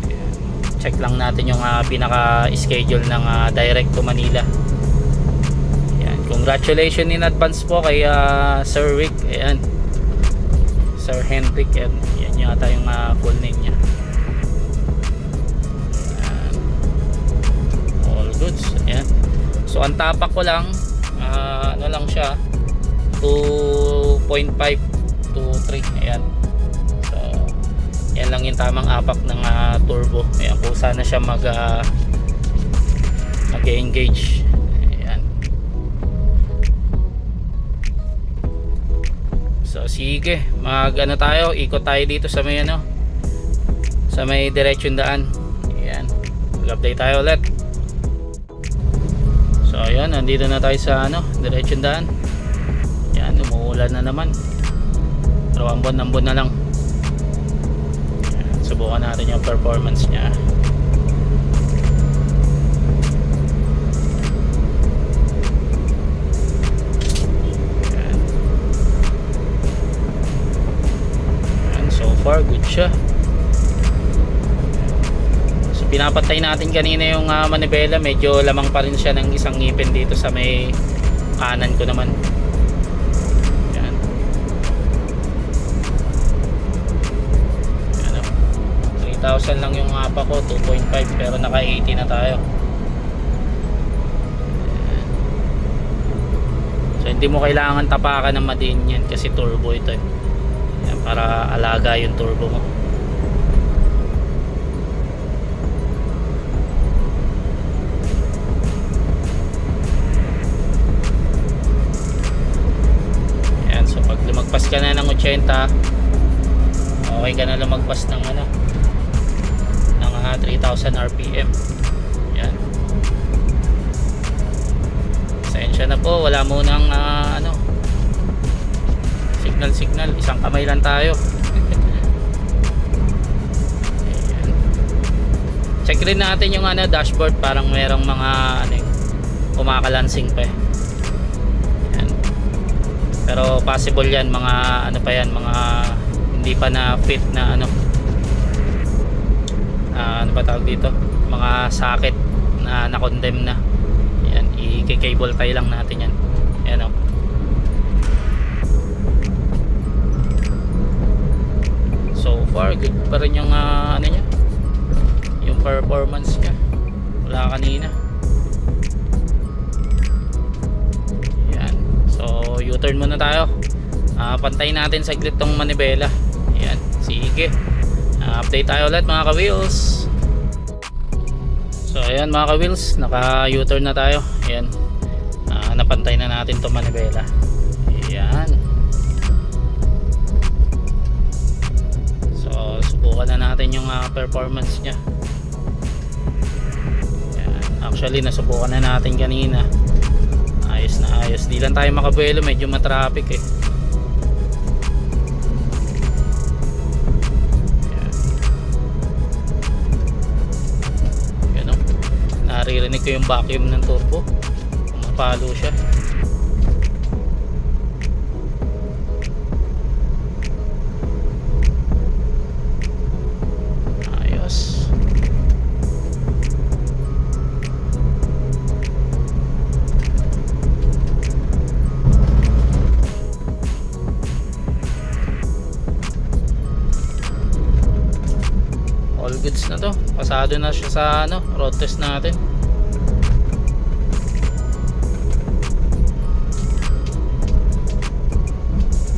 Ayan, check lang natin yung pinaka-schedule ng direct to Manila. Ayan, congratulations in advance po kay Sir Rick. Ayan, Sir Henrik. Ayan, yan yata yung full name niya. Goods. Ayan. So ang tapak ko lang ano lang siya, 2.5 to 3. Ayan. So yan lang yung tamang apak ng turbo. Ayan, kung sana siya mag-engage. Ayan. So sige, ano tayo, ikot tayo dito sa may ano, sa may diretsyon daan. Ayan. Mag-update tayo ulit. So ayan, nandito na tayo sa ano, diretsyon daan. Ayan, umuulan na naman. Pero ambon na lang. Ayan, subukan natin yung performance niya. Ayan. Ayan, so far good siya. Pinapatay natin kanina yung manibela, medyo lamang pa rin siya ng isang ngipin dito sa may kanan ko naman. Yan. Yan, 3,000 lang yung apa ko, 2.5, pero naka 80 na tayo. Yan. So hindi mo kailangan tapakan ng madiin yan kasi turbo ito. Yan, para alaga yung turbo mo. Lumagpas ka na ng 80, okay ka na lumagpas ng ano, ng 3,000 RPM. Yan. Pasensya na po, wala munang ano, signal, isang kamay lang tayo. Ayan. Check rin natin yung ano, dashboard, parang merong mga ano, kumakalansing pa. Pero possible yan, mga ano pa yan, mga hindi pa na fit na ano, ano pa tawag dito, mga socket na na-condemn na. Yan, i-cable tie lang natin yan. Yan o. So far good pa rin yung ano nya, yung performance nya. Wala kanina. So U-turn muna tayo. Pantayin natin saglit tong manibela. Ayan, sige. Update tayo ulit mga ka-wheels. So ayan mga ka-wheels, naka U-turn na tayo. Ayan, napantay na natin tong manibela. Ayan. So subukan na natin yung performance nya. Ayan. Actually nasubukan na natin kanina. Ayos na ayos, di lang tayo makabuelo, medyo matraffic eh. Yan o, naririnig ko yung vacuum ng turbo, pumapalo siya. Ayos. All goods na to. Pasado na siya sa road test natin.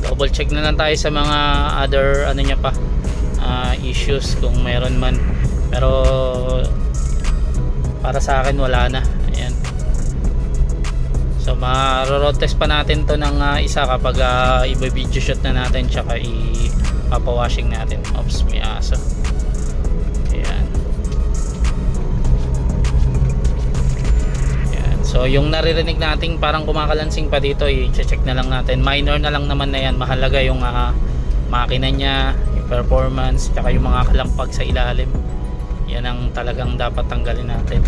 Double check na lang tayo sa mga other niya pa, issues kung meron man. Pero para sa akin wala na. Ayan. So ma-road test pa natin to ng isa kapag i-video shoot na natin tsaka i-papawashing natin. Oops, may aso. So yung naririnig nating parang kumakalansing pa dito, i-check na lang natin. Minor na lang naman na yan. Mahalaga yung makina niya, yung performance, tsaka yung mga kalampag sa ilalim. Yan ang talagang dapat tanggalin natin.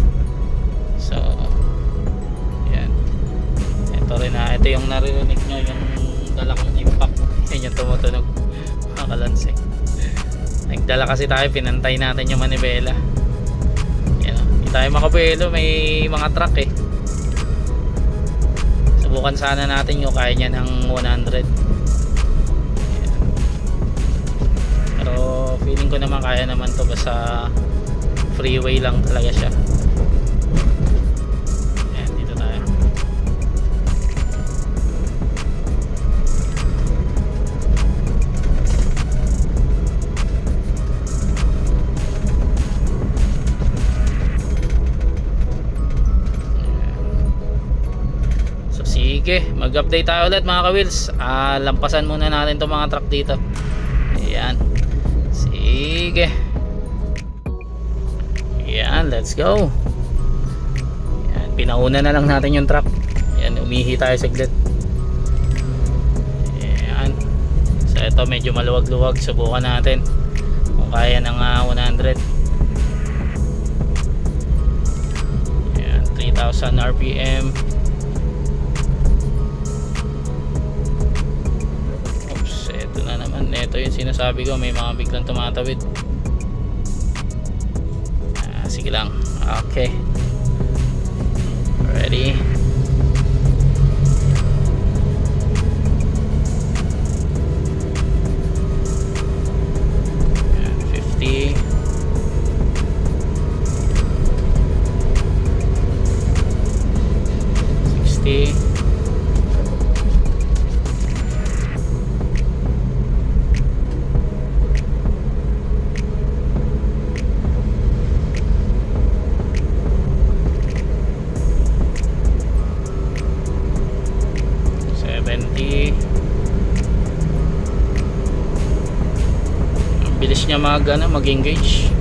So yan. Ito rin ito yung naririnig nyo, yung dala kong impact. Yan yung tumutunog, makalansing. Nagdala kasi tayo, pinantay natin yung manibela. Yan, hindi tayo makabelo, may mga truck eh. Subukan sana natin yung kaya niya ng 100. Pero feeling ko naman kaya naman to, basta freeway lang talaga siya. Ayan, dito tayo. Sige, mag-update tayo ulit mga ka-wheels. Lampasan muna natin itong mga truck dito. Ayan. Sige. Ayan, let's go. Ayan, pinauna na lang natin yung truck. Ayan, umihi tayo saglit. Ayan. So ito medyo maluwag-luwag. Subukan natin kung kaya ng 100. Ayan, 3,000 RPM. Ito yung sinasabi ko, may mga biglang tumatawid. Sige lang. Okay, ready. Ayan, 50. 60. 70. Ang bilis niya mag-engage.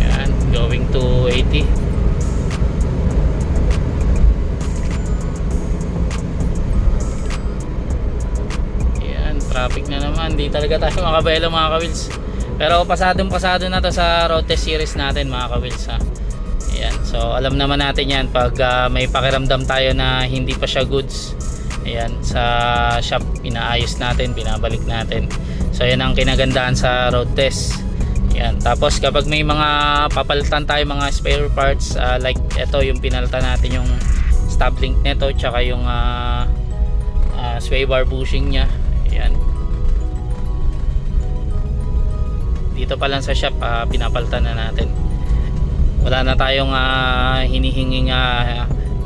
Ayan, going to 80. Ayan, traffic na naman. Di talaga tayo makabelo mga ka-wheels. Pero pasadong-pasado na to sa road test series natin mga ka-wheels ha. Ayan, so alam naman natin yan pag may pakiramdam tayo na hindi pa siya goods. Ayan, sa shop inaayos natin, binabalik natin. So yan ang kinagandaan sa road test. Ayan, tapos kapag may mga papalitan tayo mga spare parts, like ito yung pinalitan natin yung stop link nito tsaka yung sway bar bushing nya. Ayan, dito pa lang sa shop pinapalitan na natin. Wala na tayong hinihinging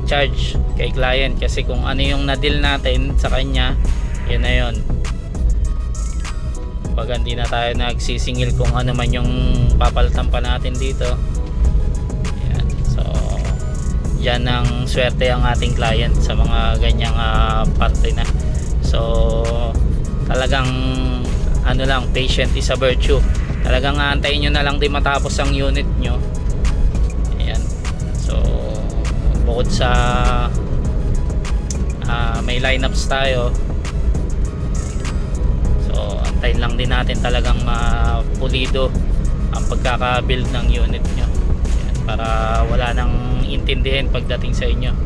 charge kay client kasi kung ano yung na-deal natin sa kanya, yun na yun. Pag hindi na tayo nagsisingil kung ano man yung papalitan pa natin dito. Yan. So yan ang swerte ang ating client sa mga ganyang parte na. So talagang ano lang, patient is a virtue. Talagang aantayin nyo na lang din matapos ang unit nyo. So bukod sa may lineups tayo, so antayin lang din natin talagang mapulido ang pagkaka-build ng unit nyo. para wala nang intindihin pagdating sa inyo.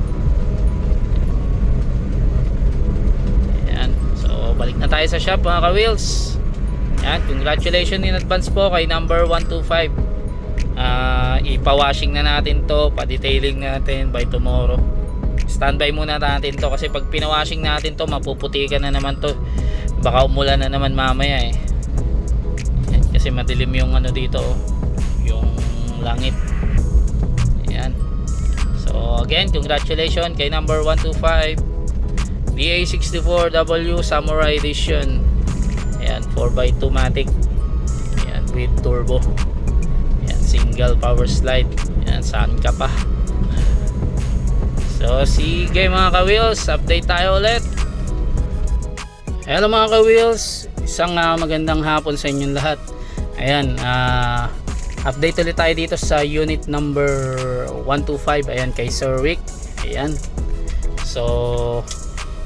Ayan. So balik na tayo sa shop mga ka-wheels. Ayan, congratulations in advance po kay number 125. Ipa-washing na natin to, pa-detailing natin by tomorrow. Standby muna natin to kasi pag pinawashing natin to, mapuputikan na naman to. Baka umulan na naman mamaya eh. Ayan, kasi madilim yung ano dito, yung langit. Ayan. So again, congratulations kay number 125 DA64W Samurai Edition. Ayan, 4x2 matic. Ayan, with turbo. Ayan, single power slide. Ayan, saan ka pa? So sige mga ka-wheels, update tayo ulit. Hello mga ka-wheels, isang magandang hapon sa inyong lahat. Ayan, update ulit tayo dito sa unit number 125. Ayan, kay Sir Rick. Ayan, so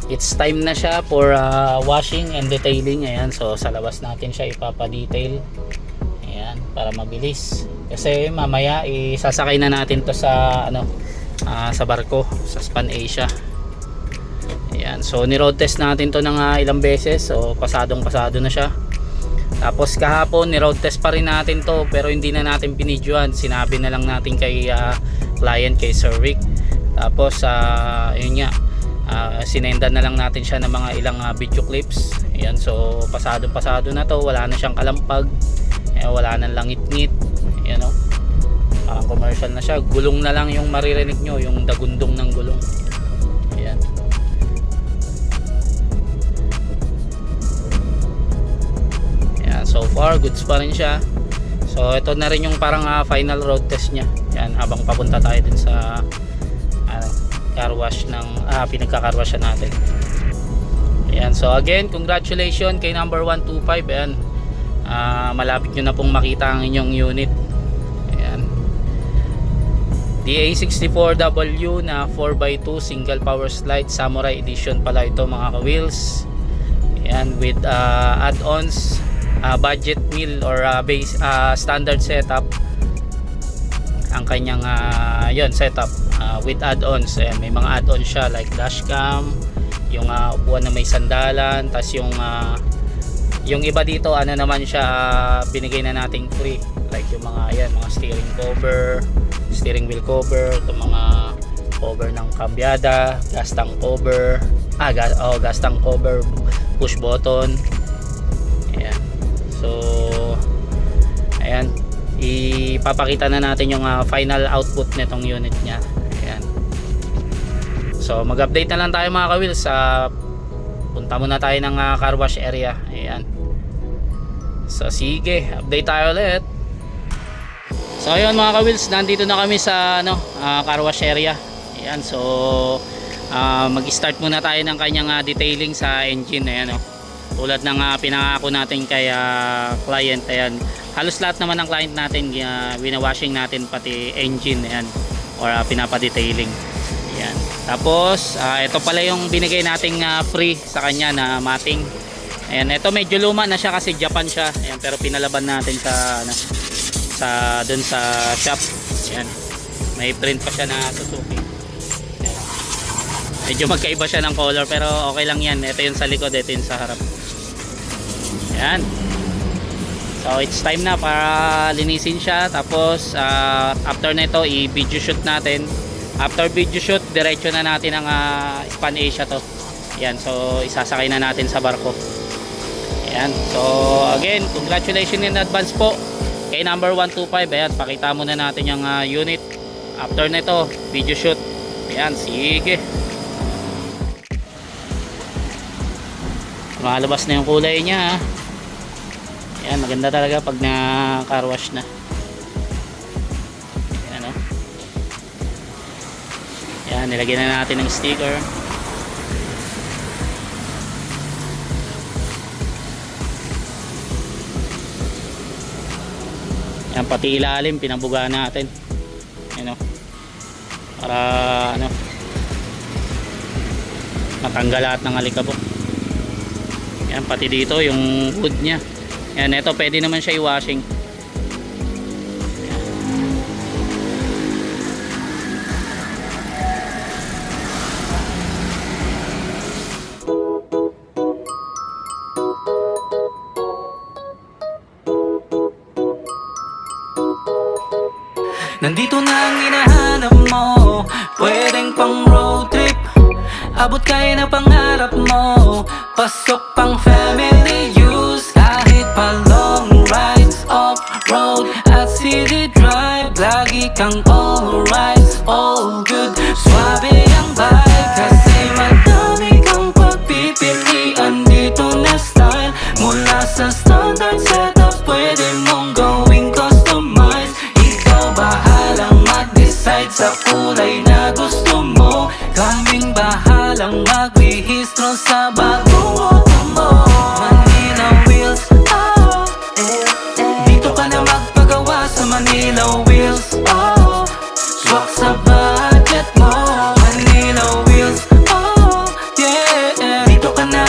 it's time na siya for washing and detailing. Ayan, so sa labas natin siya ipapa-detail. Ayan, para mabilis. Kasi mamaya isasakay na natin to sa ano, sa barko, sa Span Asia. Ayan, so ni-road test natin to ng ilang beses. So pasadong pasado na siya. Tapos kahapon ni-road test pa rin natin to, pero hindi na natin binidyoan. Sinabi na lang natin kay client, kay Sir Rick. Tapos yun nga, sinendan na lang natin siya ng mga ilang video clips. Ayan, so pasado na to, wala na siyang kalampag. Ayan, wala nang langit-ngit. Ayan, o, parang commercial na siya. Gulong na lang yung maririnig nyo, yung dagundong ng gulong. Ayan. Ayan, so far goods pa rin siya. So ito na rin yung parang final road test nya. Ayan, habang papunta tayo din sa car wash ng pinagka-carwash natin. Ayan, so again, congratulations kay number 125. Ayan, malapit nyo na pong makita ang inyong unit. Ayan, DA64W na 4x2 single power slide Samurai Edition pala ito mga ka-wheels. Ayan, with add-ons, budget meal or base standard setup ang kanyang yun, setup. With add-ons, may mga add-ons siya like dashcam, yung upuan na may sandalan, tas yung iba dito ano naman siya, binigay na nating free, like yung mga mga steering cover, steering wheel cover, itong mga cover ng kambyada, gas tank cover, gas tank cover, push button. Ayan, so ayan, ipapakita na natin yung final output nitong unit nya. Ayan. So mag-update na lang tayo mga ka-wheels. Punta muna tayo ng car wash area. Ayan. So sige, update tayo ulit. So ayun mga ka-wheels, nandito na kami sa car wash area. Ayan, so mag-start muna tayo ng kanyang detailing sa engine. Ayan, tulad ng pinangako natin kay client. Ayan, halos lahat naman ng client natin winawashing natin pati engine. Ayan, or pinapa-detailing. Ayan. Tapos ito pala yung binigay nating free sa kanya na mating. Ayan, ito medyo luma na siya kasi Japan siya. Ayan, pero pinalaban natin sa dun sa shop. Ayan, may print pa siya na Suzuki. Ayan. Medyo magkaiba siya ng color pero okay lang yan. Ito yung sa likod, ito yung sa harap. Ayan. So it's time na para linisin siya. Tapos after nito i-video shoot natin. After video shoot, diretso na natin ang Span Asia to. Ayan, so isasakay na natin sa barko. Ayan, so again, congratulations in advance po kay number 125. Ayan, pakita muna natin yung unit. After nito, video shoot. Ayan, sige. Malabas na yung kulay niya. Ayan, maganda talaga pag na car wash na. Ayan, Ayan, nilagyan na natin ng sticker. Ayan, pati ilalim pinabuga natin. Ayan, para matanggal lahat ng alikabok. Ayan, pati dito yung hood nya. Ayan, ito pwede naman siya i-washing. Nandito na ang hinahanap mo, pwedeng pang road trip, abot kaya na pangarap mo, pasok pang family use. Kahit pa long rides, off-road at city drive, lagi kang alright, all good, swabe ang vibe. Kasi madami kang pagpipilian dito na style, mula sa standard setup, pwede mong gawing customize. Ikaw bahalang mag-decide sa kulay na gusto mo, kaming bahalang magrehistro sa bagong auto mo. Manila Wheels, oh, dito ka na magpagawa sa Manila Wheels, oh, swak sa budget mo. Manila Wheels, oh, yeah, dito ka na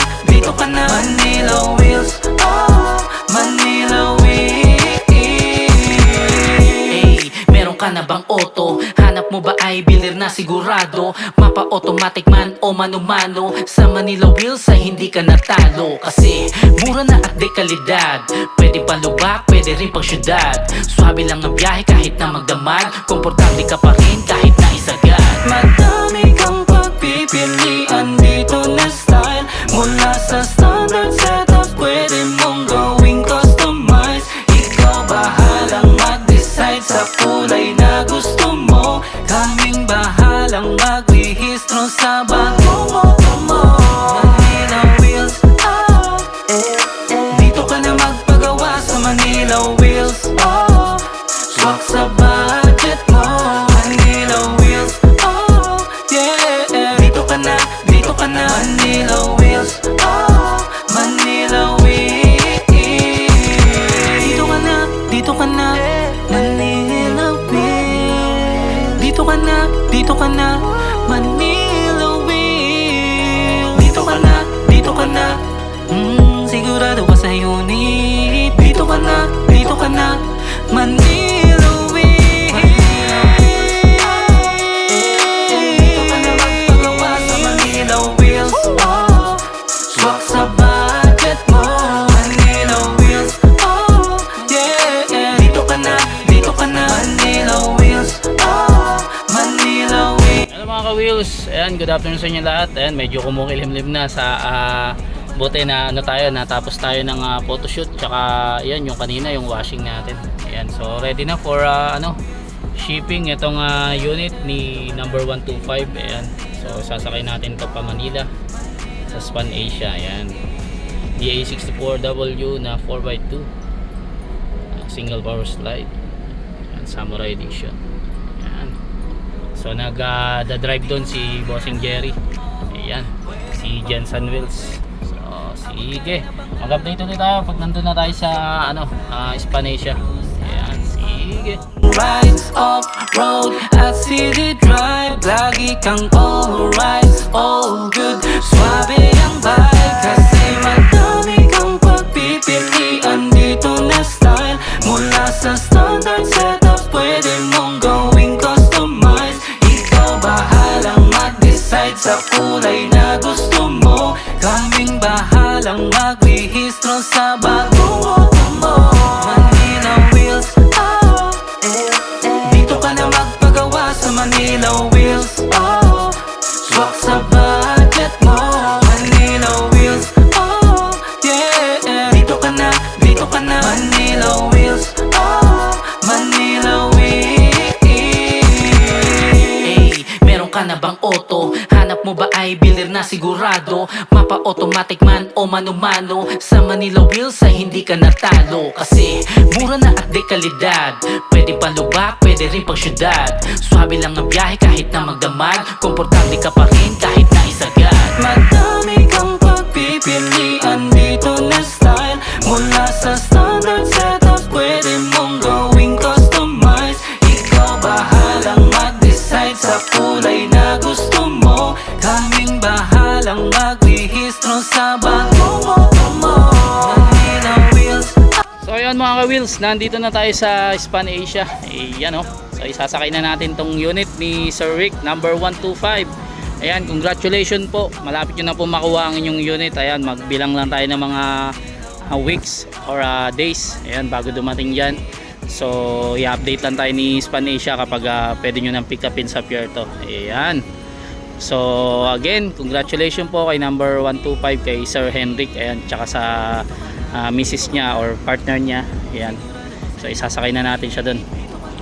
Manila Wheels, oh, Manila Wheels. Hey, meron ka na bang auto? Hanap mo ba ay bilir na sigurado? Mapa automatic man o mano-mano, sa Manila Wheels ay hindi ka natalo. Kasi mura na at de kalidad, pwede pang lubak, pwede rin pang syudad. Swabe lang ang biyahe kahit na magdamag, komportable ka pa rin kahit na isagad. Madami kang pagpipilian dito na style, mula sa standard setup, pwede mong gawing customize. Ikaw bahalang mag-decide sa kulay na gusto mo, kaming bahalang magrehistro sa bagong auto mo. Manila Wheels, oh, dito ka na magpagawa sa Manila Wheels, oh, swak sa budget mo. Manila Wheels, oh, yeah, dito ka na Manila Wheels, oh, Manila Wheels. Dito ka na Manila Wheels, dito ka na Manila Wheels, dito ka na, sigurado ka sa unit. Dito ka na Manila Wheels, dito ka na magpagawa sa Manila Wheels, oh, swak sa budget mo. Manila Wheels, oh, yeah, dito ka na Manila Wheels, oh, Manila Wheels. Hello mga ka-wheels, ayan, good afternoon sa inyo lahat. Ayan, medyo kumukilimlim na sa buti na natapos tayo ng photoshoot, tsaka ayan yung kanina yung washing natin. Ayan, so ready na for shipping itong unit ni number 125. Ayan, so sasakay natin ito pa Manila sa Span Asia. Ayan, DA64W na 4x2 single power slide. Ayan, Samurai Edition. Ayan, so nag-drive doon si Bossing Jerry. Ayan, si Jensen Wheels. Sige, mag-update ulit tayo pag nandun na tayo sa Span Asia. Ayan, sige. Rides off-road at city drive, lagi kang alright, all good, swabe ang vibe. Kasi madami kang pagpipilian dito na style, mula sa standard setup, pwede mong gawing customize. Ikaw bahalang mag-decide sa kulay na gusto mo, kaming bahalang magrehistro sa bagong auto mo. Manila Wheels, oh, dito ka na magpagawa sa Manila Wheels, oh, swak sa budget mo. Manila Wheels, oh, yeah, dito ka na Manila Wheels, oh, Manila Wheels. Hey, meron ka na bang auto? Hanap mo ba ay bilir na sigurado? Mapa automatic man o mano-mano, sa Manila Wheels ay hindi ka natalo. Kasi mura na at de kalidad, pwede pang lubak, pwede rin pang syudad. Swabe lang ang biyahe kahit na magdamag, komportable ka pa rin kahit na isagad. Madami kang pagpipilian dito na style, mula sa standard setup, pwede mong gawing customize. Ikaw bahalang mag-decide sa kulay na gusto mo, kaming bahalang magrehistro sa bagong auto mo. Manila Wheels. So ayun mga ka-wheels, nandito na tayo sa Span Asia. Ayan o, so isasakay na natin tong unit ni Sir Rick number 125. Ayan, congratulations po, malapit nyo na po makuha ang inyong unit. Ayan, magbilang lang tayo ng mga weeks or days, ayan, bago dumating yan. So i-update lang tayo ni Spanesia kapag pwede nyo nang pick upin sa pier to. Ayan. So again, congratulations po kay number 125 kay Sir Henrik. Ayan, tsaka sa misis niya or partner niya. Ayan. So isasakay na natin siya dun.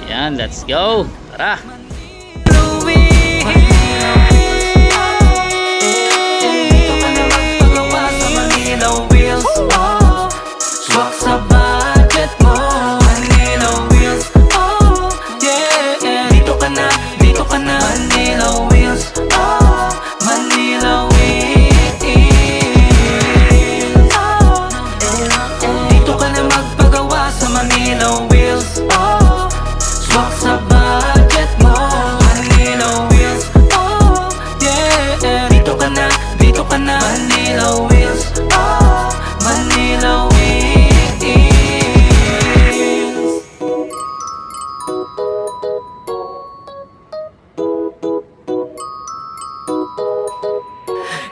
Ayan, let's go. Tara. Swak sa budget mo, Manila Wheels, oh yeah. Dito ka na, Manila Wheels, oh Manila Wheels, oh. Dito ka na magpagawa sa Manila Wheels, oh. Swak sa budget mo, Manila Wheels, oh yeah. Dito ka na, Manila Wheels, oh Manila Wheels.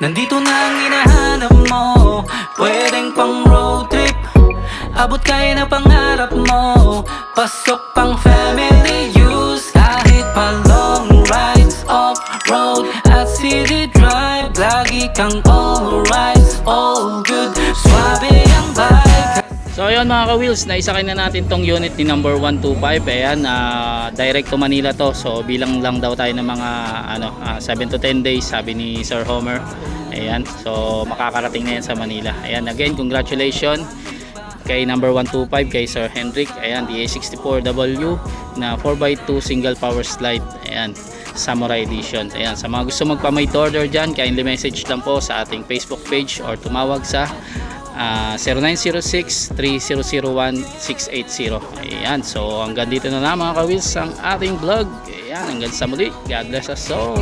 Nandito na ang hinahanap mo, pwedeng pang road trip, abot kaya na pangarap mo, pasok pang family use, kahit pa long rides, off-road at city drive, lagi kang alright, all good, swabe ang vibe. So ayun mga ka-wheels, naisakay na natin tong unit ni number 125. Ayan, direct to Manila to. So bilang lang daw tayo ng mga 7 to 10 days sabi ni Sir Homer. Ayan, so makakarating na yan sa Manila. Ayan, again congratulations kay number 125 kay Sir Henrik. Ayan, DA64W na 4x2 single power slide. Ayan, Samurai Edition. Ayan, sa mga gusto magpa-made order dyan, kindly message lang po sa ating Facebook page or tumawag sa 0906-3001-680. Ayan, so hanggang dito na lang mga ka-wheels ang ating vlog. Ayan, hanggang sa muli. God bless us all.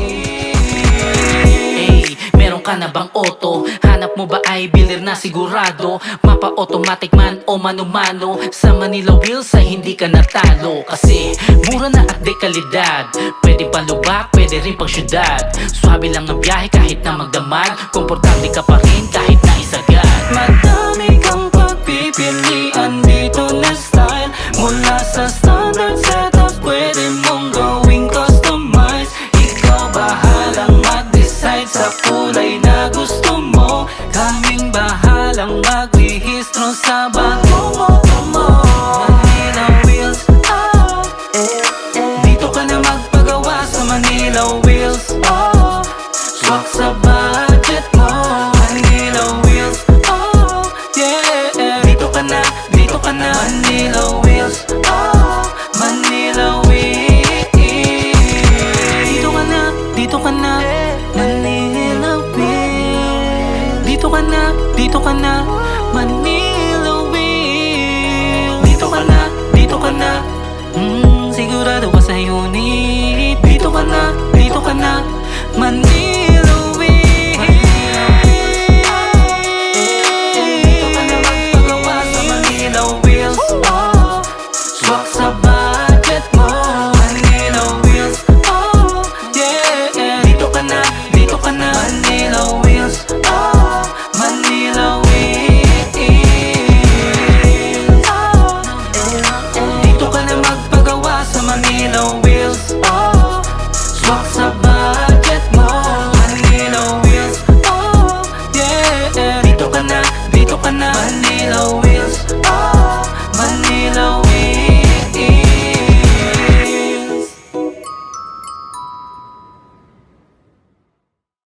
Hey, meron ka na bang auto? Hanap mo ba ay builder na sigurado? Mapa automatic man o mano-mano, sa Manila Wheels ay hindi ka natalo. Kasi mura na at dekalidad, pwede pa lubak, pwede rin pang syudad. Swabe lang ang biyahe kahit na magdamag, komportable ka pa rin kahit na isagad. Madami kang pagpipilian dito na style, mula sa standard setup pwede mong gawing customize. Ikaw bahalang mag-decide sa kulay na gusto mo, kaming bahalang magrehistro sa bagong moto mo. Manila Wheels, oh dito ka na magpagawa sa Manila Wheels, oh. Swak sa budget mo, Manila Wheels, oh yeah. Dito ka na, Manila Wheels, oh Manila Wheels. Dito ka na, Manila Wheels. Dito ka na, Manila Wheels. Dito ka na, sigurado ka sa unit. Dito ka na, Manila Wheels. Dito ka na magpagawa sa Manila Wheels, oh. Swak sa budget mo, Manila Wheels, oh yeah. Dito ka na, Manila Wheels, oh Manila Wheels, oh. Dito ka na magpagawa sa Manila Wheels, oh. Swak sa budget mo, Manila Wheels, oh yeah. Dito ka na, Manila Wheels.